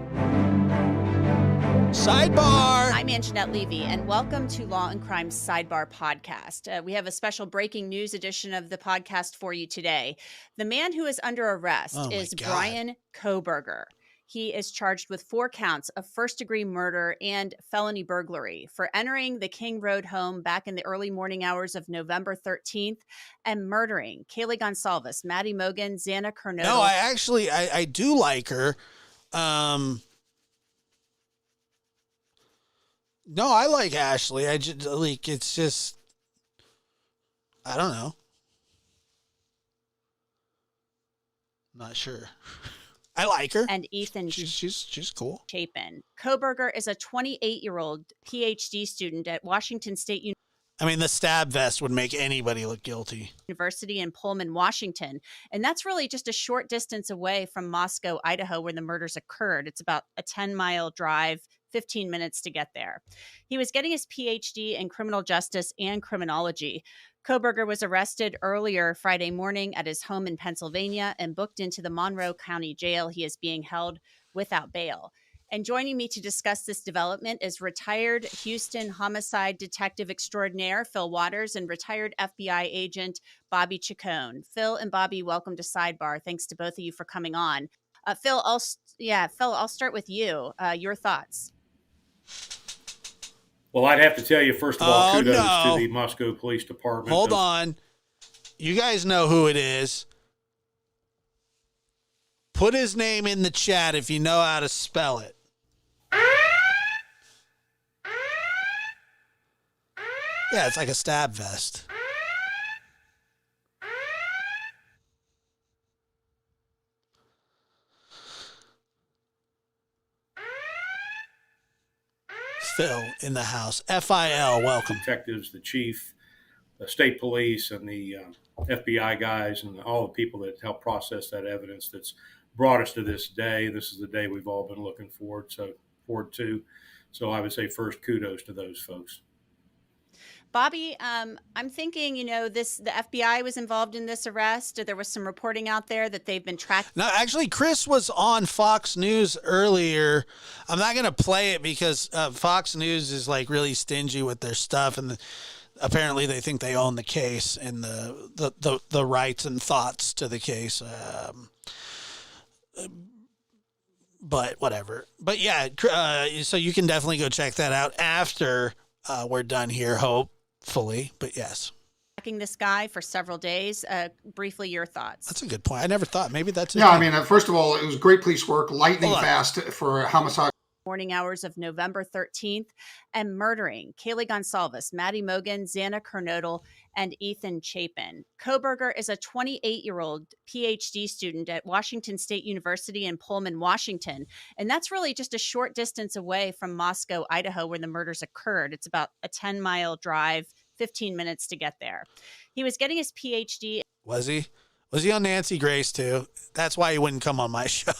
Sidebar! I'm Anjanette Levy, and welcome to Law and Crime Sidebar Podcast. We have a special breaking news edition of the podcast for you today. The man who is under arrest is BRYAN KOHBERGER. He is charged with 4 counts of first-degree murder and felony burglary for entering the King Road home back in the early morning hours of November 13th and murdering Kaylee Gonsalves, Maddie Mogan, Xana Kernodle. No, I do like her. No, I like Ashley. I don't know. Not sure. I like her. And Ethan she's cool. Chapin. KOHBERGER is a 28-year-old PhD student at Washington State University. I mean, the stab vest would make anybody look guilty. University in Pullman, Washington. And that's really just a short distance away from Moscow, Idaho, where the murders occurred. It's about a 10-mile drive, 15 minutes to get there. He was getting his PhD in criminal justice and criminology. KOHBERGER was arrested earlier Friday morning at his home in Pennsylvania and booked into the Monroe County Jail. He is being held without bail. And joining me to discuss this development is retired Houston homicide detective extraordinaire Phil Waters and retired FBI agent Bobby Chacon. Phil and Bobby, welcome to Sidebar. Thanks to both of you for coming on. Phil, I'll start with you. Your thoughts? Well, I'd have to tell you, first of all, kudos to the Moscow Police Department. Hold on. You guys know who it is. Put his name in the chat if you know how to spell it. Yeah, it's like a stab vest. Phil in the house. FIL, welcome. Detectives, the chief, the state police, and the FBI guys, and all the people that helped process that evidence that's brought us to this day. This is the day we've all been looking forward to. So I would say first, kudos to those folks. Bobby, I'm thinking, the FBI was involved in this arrest. There was some reporting out there that they've been tracking. No, actually, Chris was on Fox News earlier. I'm not going to play it because Fox News is like really stingy with their stuff, and apparently they think they own the case and the rights and thoughts to the case. But whatever. But yeah, so you can definitely go check that out after we're done here, hopefully. But yes. Tracking this guy for several days. Briefly, your thoughts. That's a good point. I never thought. Maybe that's it. Yeah, I mean, first of all, it was great police work, lightning fast for a homicide. Morning hours of November 13th and murdering Kaylee Gonsalves, Maddie Mogan, Xana Kernodle, and Ethan Chapin. KOHBERGER is a 28-year-old PhD student at Washington State University in Pullman, Washington. And that's really just a short distance away from Moscow, Idaho, where the murders occurred. It's about a 10-mile drive, 15 minutes to get there. He was getting his PhD. Was he? Was he on Nancy Grace too? That's why he wouldn't come on my show.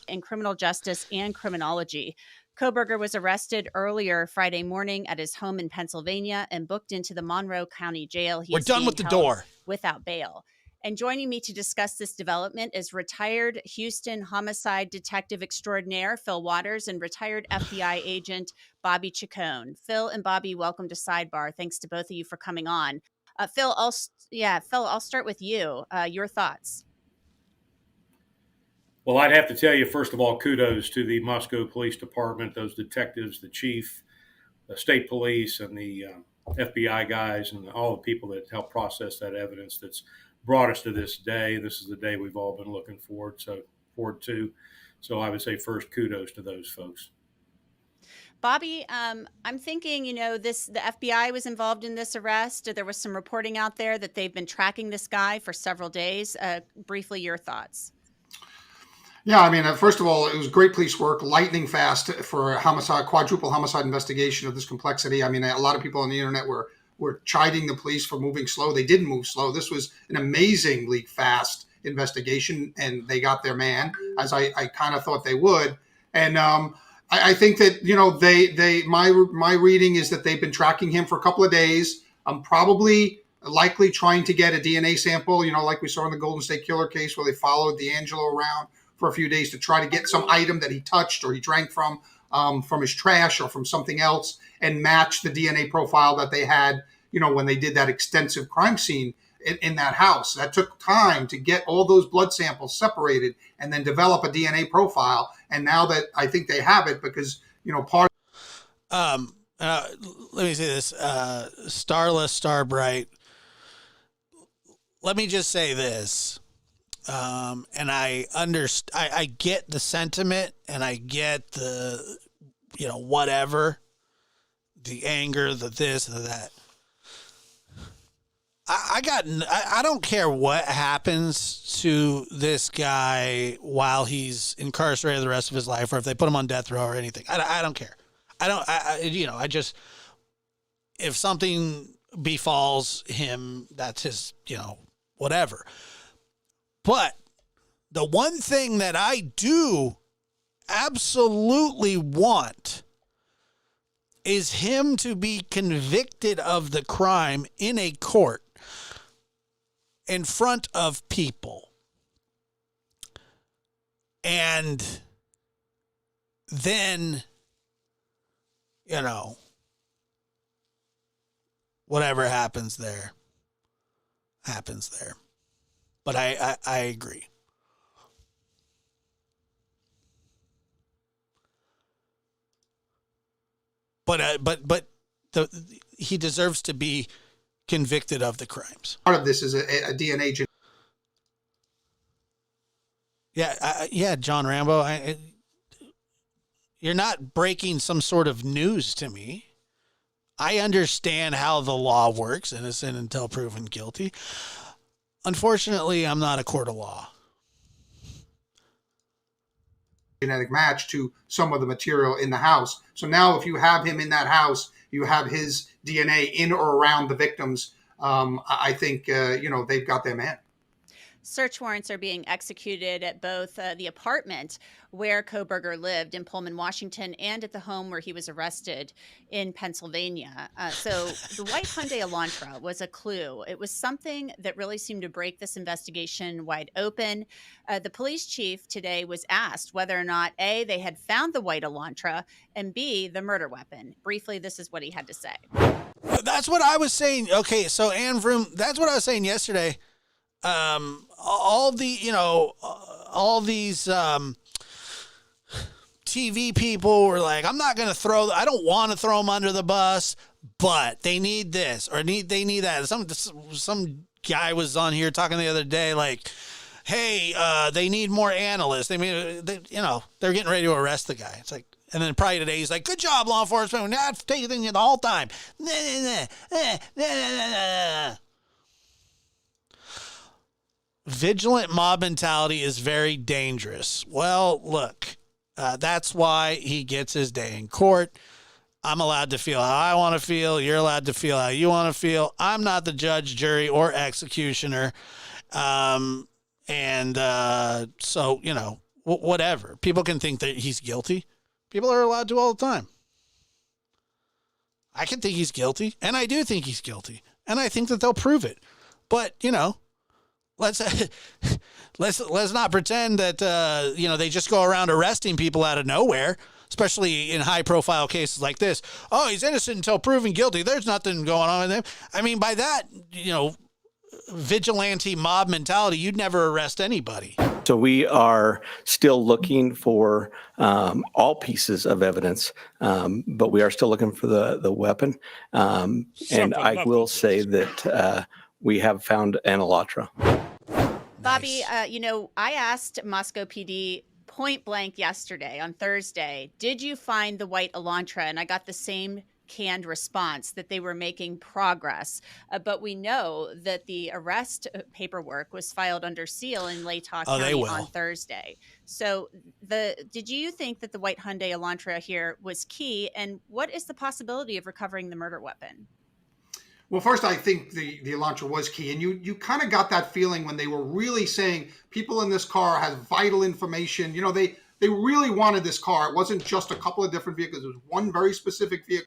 In criminal justice and criminology. KOHBERGER was arrested earlier Friday morning at his home in Pennsylvania and booked into the Monroe County Jail. We're done with the door. Without bail. And joining me to discuss this development is retired Houston homicide detective extraordinaire Phil Waters and retired FBI agent Bobby Chacon. Phil and Bobby, welcome to Sidebar. Thanks to both of you for coming on. Phil, I'll start with you. Your thoughts. Well, I'd have to tell you, first of all, kudos to the Moscow Police Department, those detectives, the chief, state police and the FBI guys and all the people that helped process that evidence that's brought us to this day. This is the day we've all been looking forward to. So I would say first kudos to those folks. Bobby, I'm thinking, the FBI was involved in this arrest. There was some reporting out there that they've been tracking this guy for several days. Briefly, your thoughts. Yeah, I mean, first of all, it was great police work, lightning fast for a quadruple homicide investigation of this complexity. I mean, a lot of people on the internet were chiding the police for moving slow. They didn't move slow. This was an amazingly fast investigation, and they got their man, as I kind of thought they would. And I think that, my reading is that they've been tracking him for a couple of days. I'm likely trying to get a DNA sample, like we saw in the Golden State Killer case where they followed D'Angelo around for a few days to try to get some item that he touched or he drank from his trash or from something else and match the DNA profile that they had, when they did that extensive crime scene in that house. That took time to get all those blood samples separated and then develop a DNA profile. And now that I think they have it because, part let me say this, Starless, Starbright. Let me just say this. And I get the sentiment and I get the, whatever, the anger, the this, the that. I don't care what happens to this guy while he's incarcerated the rest of his life, or if they put him on death row or anything. I don't care. If something befalls him, that's his, whatever. But the one thing that I do absolutely want is him to be convicted of the crime in a court in front of people. And then, whatever happens there, happens there. But I agree. But he deserves to be convicted of the crimes. of this is a DNA. Yeah, John Rambo. You're not breaking some sort of news to me. I understand how the law works, innocent until proven guilty. Unfortunately, I'm not a court of law. Genetic match to some of the material in the house. So now if you have him in that house, you have his DNA in or around the victims. I think, they've got their man. Search warrants are being executed at both the apartment where Kohberger lived in Pullman, Washington, and at the home where he was arrested in Pennsylvania. So the white Hyundai Elantra was a clue. It was something that really seemed to break this investigation wide open. The police chief today was asked whether or not, A, they had found the white Elantra, and B, the murder weapon. Briefly, this is what he had to say. That's what I was saying. Okay, so Ann Vroom, that's what I was saying yesterday. All these TV people were like, I don't want to throw them under the bus, but they need this or they need that. Some guy was on here talking the other day, like, hey, they need more analysts. They're getting ready to arrest the guy. It's like, and then probably today he's like, good job, law enforcement. We're not taking you the whole time. Vigilant mob mentality is very dangerous. Well, look, that's why he gets his day in court. I'm allowed to feel how I want to feel. You're allowed to feel how you want to feel. I'm not the judge, jury, or executioner. So, whatever. People can think that he's guilty. People are allowed to all the time. I can think he's guilty, and I do think he's guilty, and I think that they'll prove it. But, let's not pretend that they just go around arresting people out of nowhere, especially in high profile cases like this. Oh, he's innocent until proven guilty. There's nothing going on with him. I mean, by that, vigilante mob mentality, you'd never arrest anybody. So we are still looking for all pieces of evidence, but we are still looking for the weapon. And I will say that we have found an Elantra. Bobby, I asked Moscow PD point blank yesterday on Thursday, did you find the white Elantra? And I got the same canned response that they were making progress. But we know that the arrest paperwork was filed under seal in Latah County on Thursday. So did you think that the white Hyundai Elantra here was key? And what is the possibility of recovering the murder weapon? Well, first, I think the Elantra was key. And you kind of got that feeling when they were really saying people in this car has vital information. You know, they really wanted this car. It wasn't just a couple of different vehicles. It was one very specific vehicle.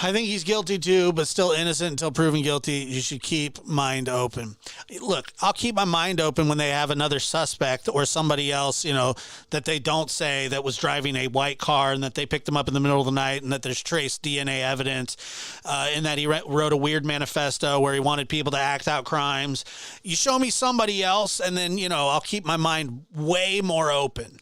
I think he's guilty too, but still innocent until proven guilty. You should keep mind open. Look, I'll keep my mind open when they have another suspect or somebody else, that they don't say that was driving a white car and that they picked him up in the middle of the night and that there's trace DNA evidence and that he wrote a weird manifesto where he wanted people to act out crimes. You show me somebody else and then, I'll keep my mind way more open.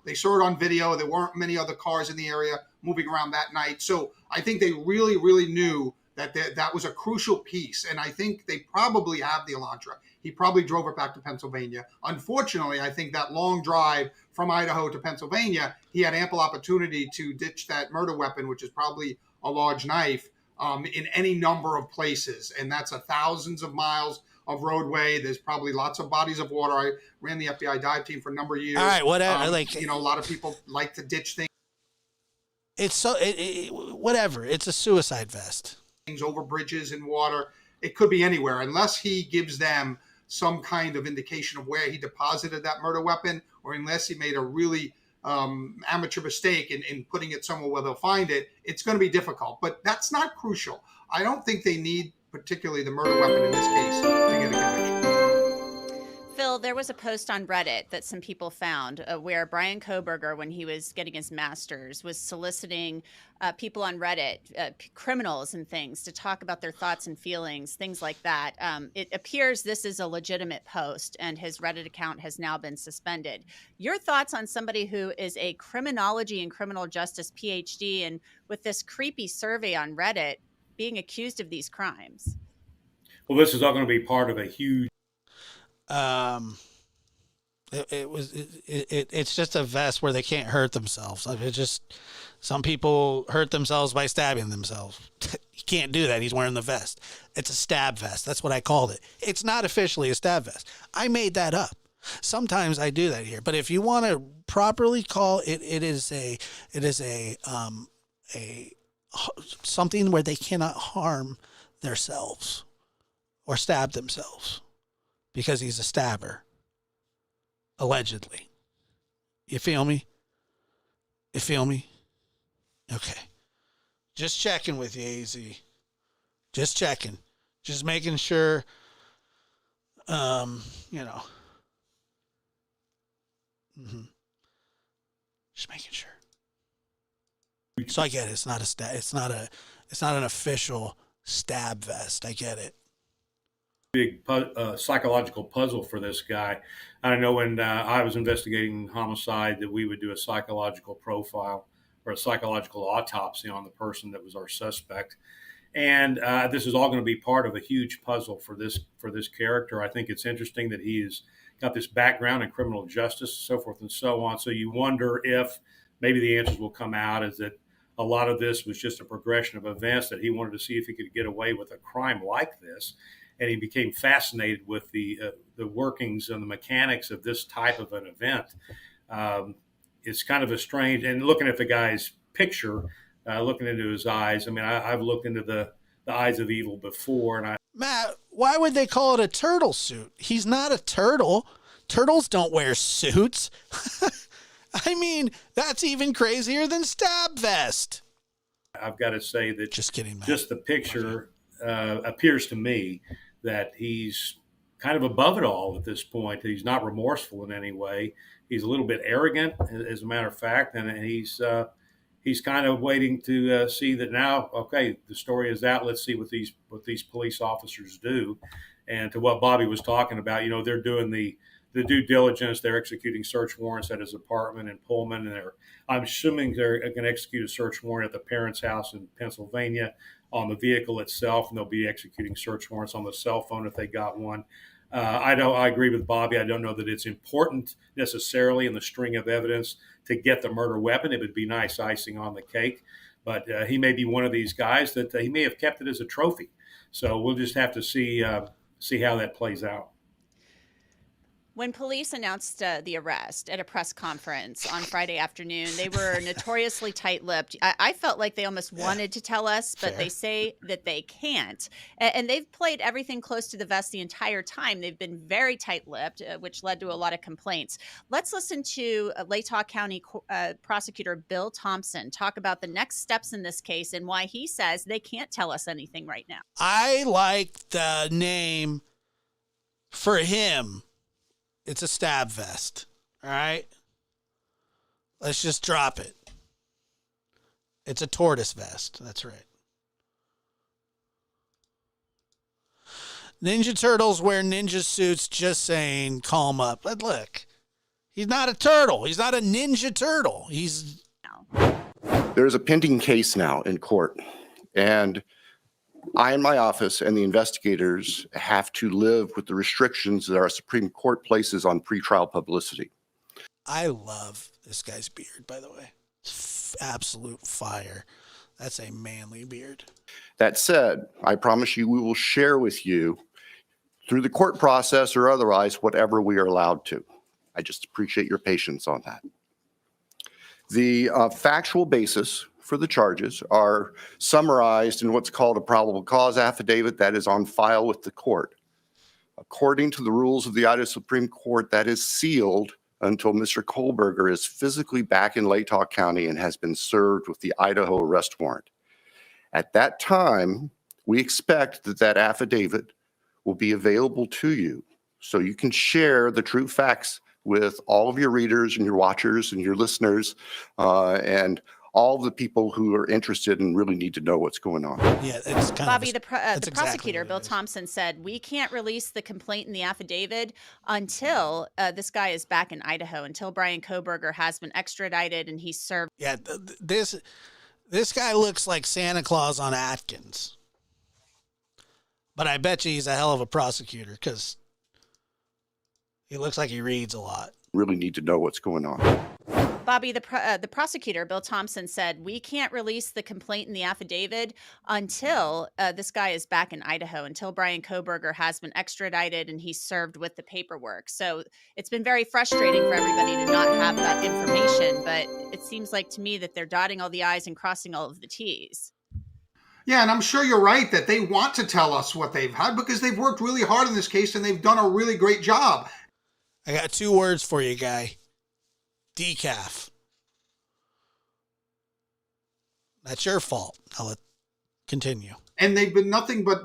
They saw it on video. There weren't many other cars in the area moving around that night. So I think they really, really knew that that was a crucial piece. And I think they probably have the Elantra. He probably drove it back to Pennsylvania. Unfortunately, I think that long drive from Idaho to Pennsylvania, he had ample opportunity to ditch that murder weapon, which is probably a large knife, in any number of places. And that's thousands of miles of roadway. There's probably lots of bodies of water. I ran the FBI dive team for a number of years. All right, whatever. A lot of people like to ditch things. It's whatever. It's a suicide vest. Things over bridges and water. It could be anywhere, unless he gives them some kind of indication of where he deposited that murder weapon, or unless he made a really amateur mistake in putting it somewhere where they'll find it. It's going to be difficult, but that's not crucial. I don't think they need particularly the murder weapon in this case to get a conviction. Phil, there was a post on Reddit that some people found where BRYAN KOHBERGER, when he was getting his master's, was soliciting people on Reddit, criminals and things, to talk about their thoughts and feelings, things like that. It appears this is a legitimate post, and his Reddit account has now been suspended. Your thoughts on somebody who is a criminology and criminal justice PhD, and with this creepy survey on Reddit, being accused of these crimes? Well, this is all going to be part of a huge. It's just a vest where they can't hurt themselves. Some people hurt themselves by stabbing themselves. He can't do that. He's wearing the vest. It's a stab vest. That's what I called it. It's not officially a stab vest. I made that up. Sometimes I do that here, but if you want to properly call it, it is a something where they cannot harm themselves or stab themselves because he's a stabber, allegedly. You feel me? Okay. Just checking with you, AZ. Just checking. Just making sure, Just making sure. So I get it. It's not a stab. It's not an official stab vest. I get it. Big psychological puzzle for this guy. I know when I was investigating homicide that we would do a psychological profile or a psychological autopsy on the person that was our suspect. And this is all going to be part of a huge puzzle for this character. I think it's interesting that he's got this background in criminal justice, so forth and so on. So you wonder if maybe the answers will come out is that a lot of this was just a progression of events, that he wanted to see if he could get away with a crime like this. And he became fascinated with the workings and the mechanics of this type of an event. It's kind of a strange, and looking at the guy's picture, looking into his eyes. I mean, I've looked into the eyes of evil before, and Matt, why would they call it a turtle suit? He's not a turtle. Turtles don't wear suits. I mean, that's even crazier than stab vest. I've got to say that just kidding, Matt. Just the picture appears to me that he's kind of above it all at this point. He's not remorseful in any way. He's a little bit arrogant, as a matter of fact, and he's kind of waiting to see that now. Okay, the story is out. Let's see what these police officers do, and to what Bobby was talking about. They're doing the due diligence. They're executing search warrants at his apartment in Pullman, and I'm assuming they're going to execute a search warrant at the parents' house in Pennsylvania on the vehicle itself, and they'll be executing search warrants on the cell phone if they got one. I agree with Bobby. I don't know that it's important necessarily in the string of evidence to get the murder weapon. It would be nice icing on the cake, but he may be one of these guys that he may have kept it as a trophy. So we'll just have to see how that plays out. When police announced the arrest at a press conference on Friday afternoon, they were notoriously tight-lipped. I felt like they almost wanted to tell us, but they say that they can't. And they've played everything close to the vest the entire time. They've been very tight-lipped, which led to a lot of complaints. Let's listen to Latah County Prosecutor Bill Thompson talk about the next steps in this case and why he says they can't tell us anything right now. I like the name for him. It's a stab vest. All right. Let's just drop it. It's a tortoise vest. That's right. Ninja Turtles wear ninja suits, just saying, calm up. But look, he's not a turtle. He's not a ninja turtle. There's a pending case now in court, and I and my office and the investigators have to live with the restrictions that our Supreme Court places on pretrial publicity. I love this guy's beard, by the way. It's absolute fire. That's a manly beard. That said, I promise you we will share with you through the court process or otherwise whatever we are allowed to. I just appreciate your patience on that. The factual basis for the charges are summarized in what's called a probable cause affidavit that is on file with the court. According to the rules of the Idaho Supreme Court, that is sealed until Mr. KOHBERGER is physically back in Latah County and has been served with the Idaho arrest warrant. At that time, we expect that affidavit will be available to you so you can share the true facts with all of your readers and your watchers and your listeners and all of the people who are interested and really need to know what's going on. Yeah, it's kind Bobby, of the exactly prosecutor, Bill Thompson, said, we can't release the complaint in the affidavit until this guy is back in Idaho, until BRYAN KOHBERGER has been extradited and he's served. Yeah, this guy looks like Santa Claus on Atkins. But I bet you he's a hell of a prosecutor because he looks like he reads a lot. Really need to know what's going on. Bobby, the prosecutor, Bill Thompson, said, we can't release the complaint in the affidavit until this guy is back in Idaho, until BRYAN KOHBERGER has been extradited and he's served with the paperwork. So it's been very frustrating for everybody to not have that information, but it seems like to me that they're dotting all the I's and crossing all of the T's. Yeah, and I'm sure you're right that they want to tell us what they've had because they've worked really hard in this case and they've done a really great job. I got 2 words for you, guy. Decaf. That's your fault. I'll continue. And they've been nothing but,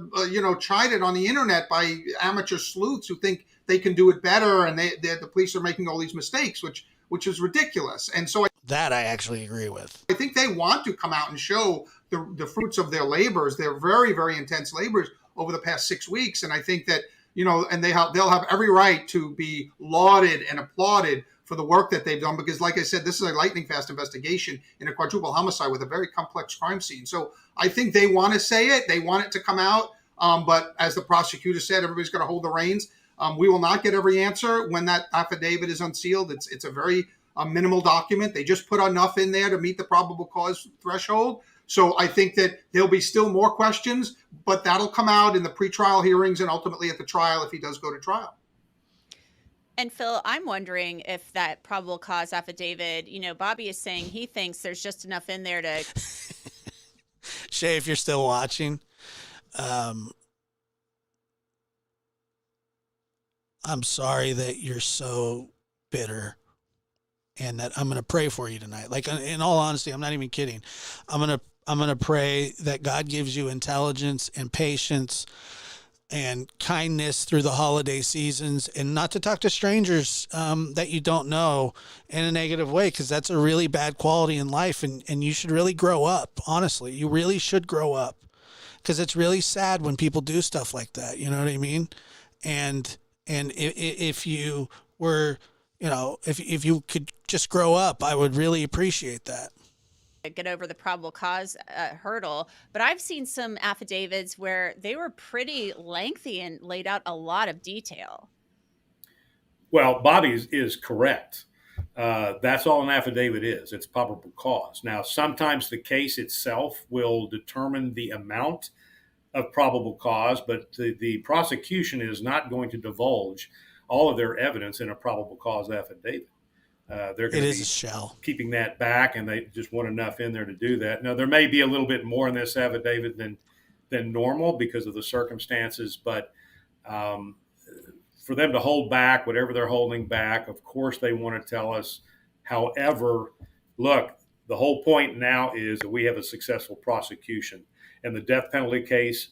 chided on the internet by amateur sleuths who think they can do it better and the police are making all these mistakes, which is ridiculous. And so that I actually agree with. I think they want to come out and show the fruits of their labors, their very, very intense labors over the past 6 weeks. And I think that, and they'll have every right to be lauded and applauded for the work that they've done, because like I said, this is a lightning fast investigation in a quadruple homicide with a very complex crime scene. So I think they want to say it. They want it to come out. But as the prosecutor said, everybody's going to hold the reins. We will not get every answer when that affidavit is unsealed. It's a very minimal document. They just put enough in there to meet the probable cause threshold. So I think that there'll be still more questions, but that'll come out in the pretrial hearings and ultimately at the trial if he does go to trial. And Phil, I'm wondering if that probable cause affidavit, Bobby is saying he thinks there's just enough in there to. Shay, if you're still watching, I'm sorry that you're so bitter and that I'm going to pray for you tonight. Like, in all honesty, I'm not even kidding. I'm going to pray that God gives you intelligence and patience and kindness through the holiday seasons, and not to talk to strangers that you don't know in a negative way, because that's a really bad quality in life, and you should really grow up. Honestly, you really should grow up, because it's really sad when people do stuff like that. You know what I mean? And if you were, if you could just grow up, I would really appreciate that. Get over the probable cause hurdle, but I've seen some affidavits where they were pretty lengthy and laid out a lot of detail. Well, Bobby is correct. That's all an affidavit is. It's probable cause. Now, sometimes the case itself will determine the amount of probable cause, but the prosecution is not going to divulge all of their evidence in a probable cause affidavit. They're going to be a shell. Keeping that back, and they just want enough in there to do that. Now, there may be a little bit more in this affidavit than normal because of the circumstances, but for them to hold back whatever they're holding back, of course they want to tell us. However, look, the whole point now is that we have a successful prosecution, and the death penalty is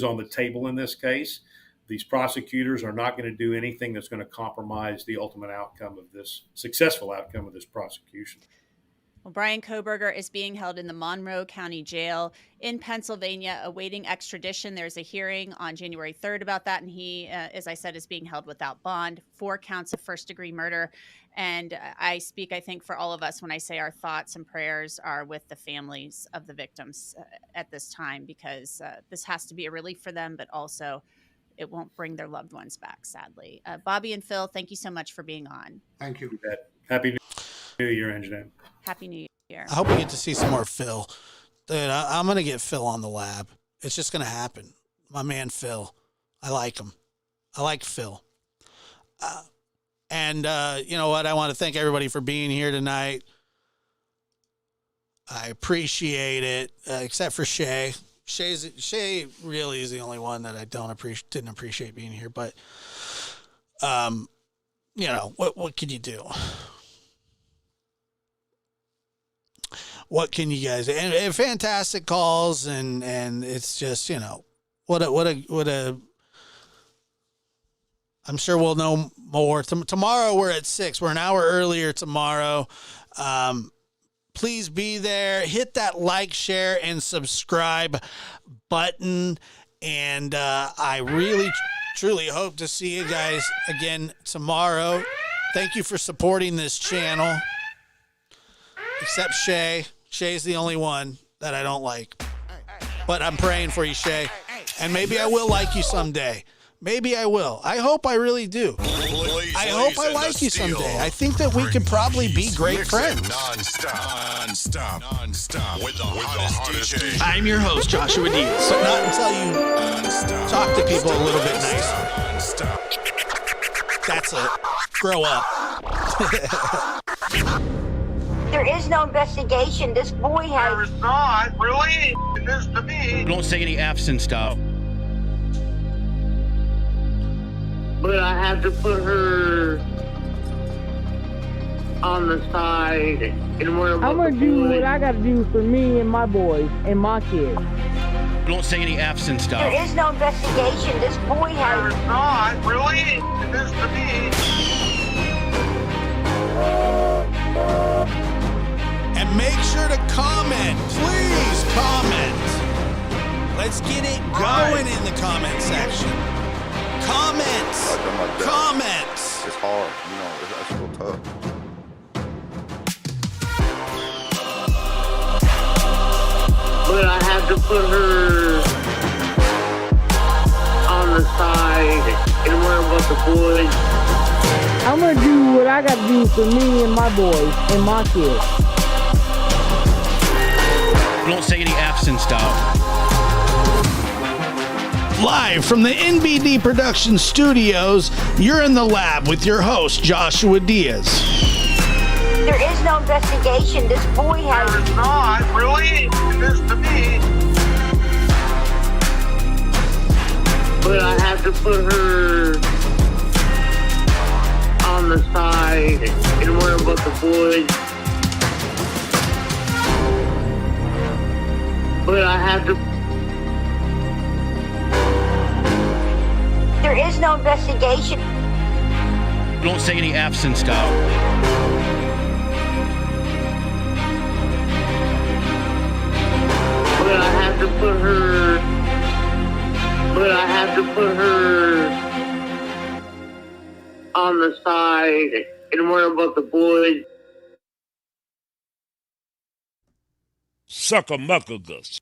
on the table in this case. These prosecutors are not going to do anything that's going to compromise the ultimate outcome of this, successful outcome of this prosecution. Well, BRYAN KOHBERGER is being held in the Monroe County Jail in Pennsylvania, awaiting extradition. There's a hearing on January 3rd about that, and he, as I said, is being held without bond, 4 counts of first-degree murder. And I speak, I think, for all of us when I say our thoughts and prayers are with the families of the victims at this time, because this has to be a relief for them, but also it won't bring their loved ones back, sadly. Bobby and Phil, thank you so much for being on. Thank you. Happy New Year, Anjanette. Happy New Year. I hope we get to see some more Phil. Dude, I'm going to get Phil on the lab. It's just going to happen. My man, Phil. I like him. I like Phil. And you know what? I want to thank everybody for being here tonight. I appreciate it, except for Shay. Shay really is the only one that I didn't appreciate being here, but what can you do? What can you guys do? And fantastic calls, and it's just, what a I'm sure we'll know more tomorrow. We're at 6. We're an hour earlier tomorrow. Please be there. Hit that like, share, and subscribe button. And I really, truly hope to see you guys again tomorrow. Thank you for supporting this channel. Except Shay. Shay's the only one that I don't like. But I'm praying for you, Shay. And maybe I will like you someday. Maybe I will. I hope I really do. I hope I like you someday. I think that we could probably be great friends. Non-stop with the hottest DJ. I'm your host, Joshua Diaz. But not until you talk to people a little bit nicer. That's it. Grow up. There is no investigation. This boy has... There is not. Really? It is to me. Don't say any F's and stuff. But I have to put her on the side and worry about I'm gonna do what I gotta do for me and my boys and my kids. Don't say any F's and stuff. There is no investigation. This boy has... There is not. Really? It is to me. And make sure to comment. Please comment. Let's get it going in the comment section. Comments. Comments. It's hard. It's real tough. But I have to put her on the side and worry about the boys. I'm gonna do what I gotta do for me and my boys and my kids. Don't say any F's and stuff. Live from the NBD Production Studios, you're in the lab with your host, Joshua Diaz. There is no investigation. This boy has... There is not. Really? It is to me. But I have to put her on the side and worry about the boys. But I have to no investigation. Don't say any F's and stuff. But I have to put her. But I have to put her on the side and worry about the boys. Sucker muckagus.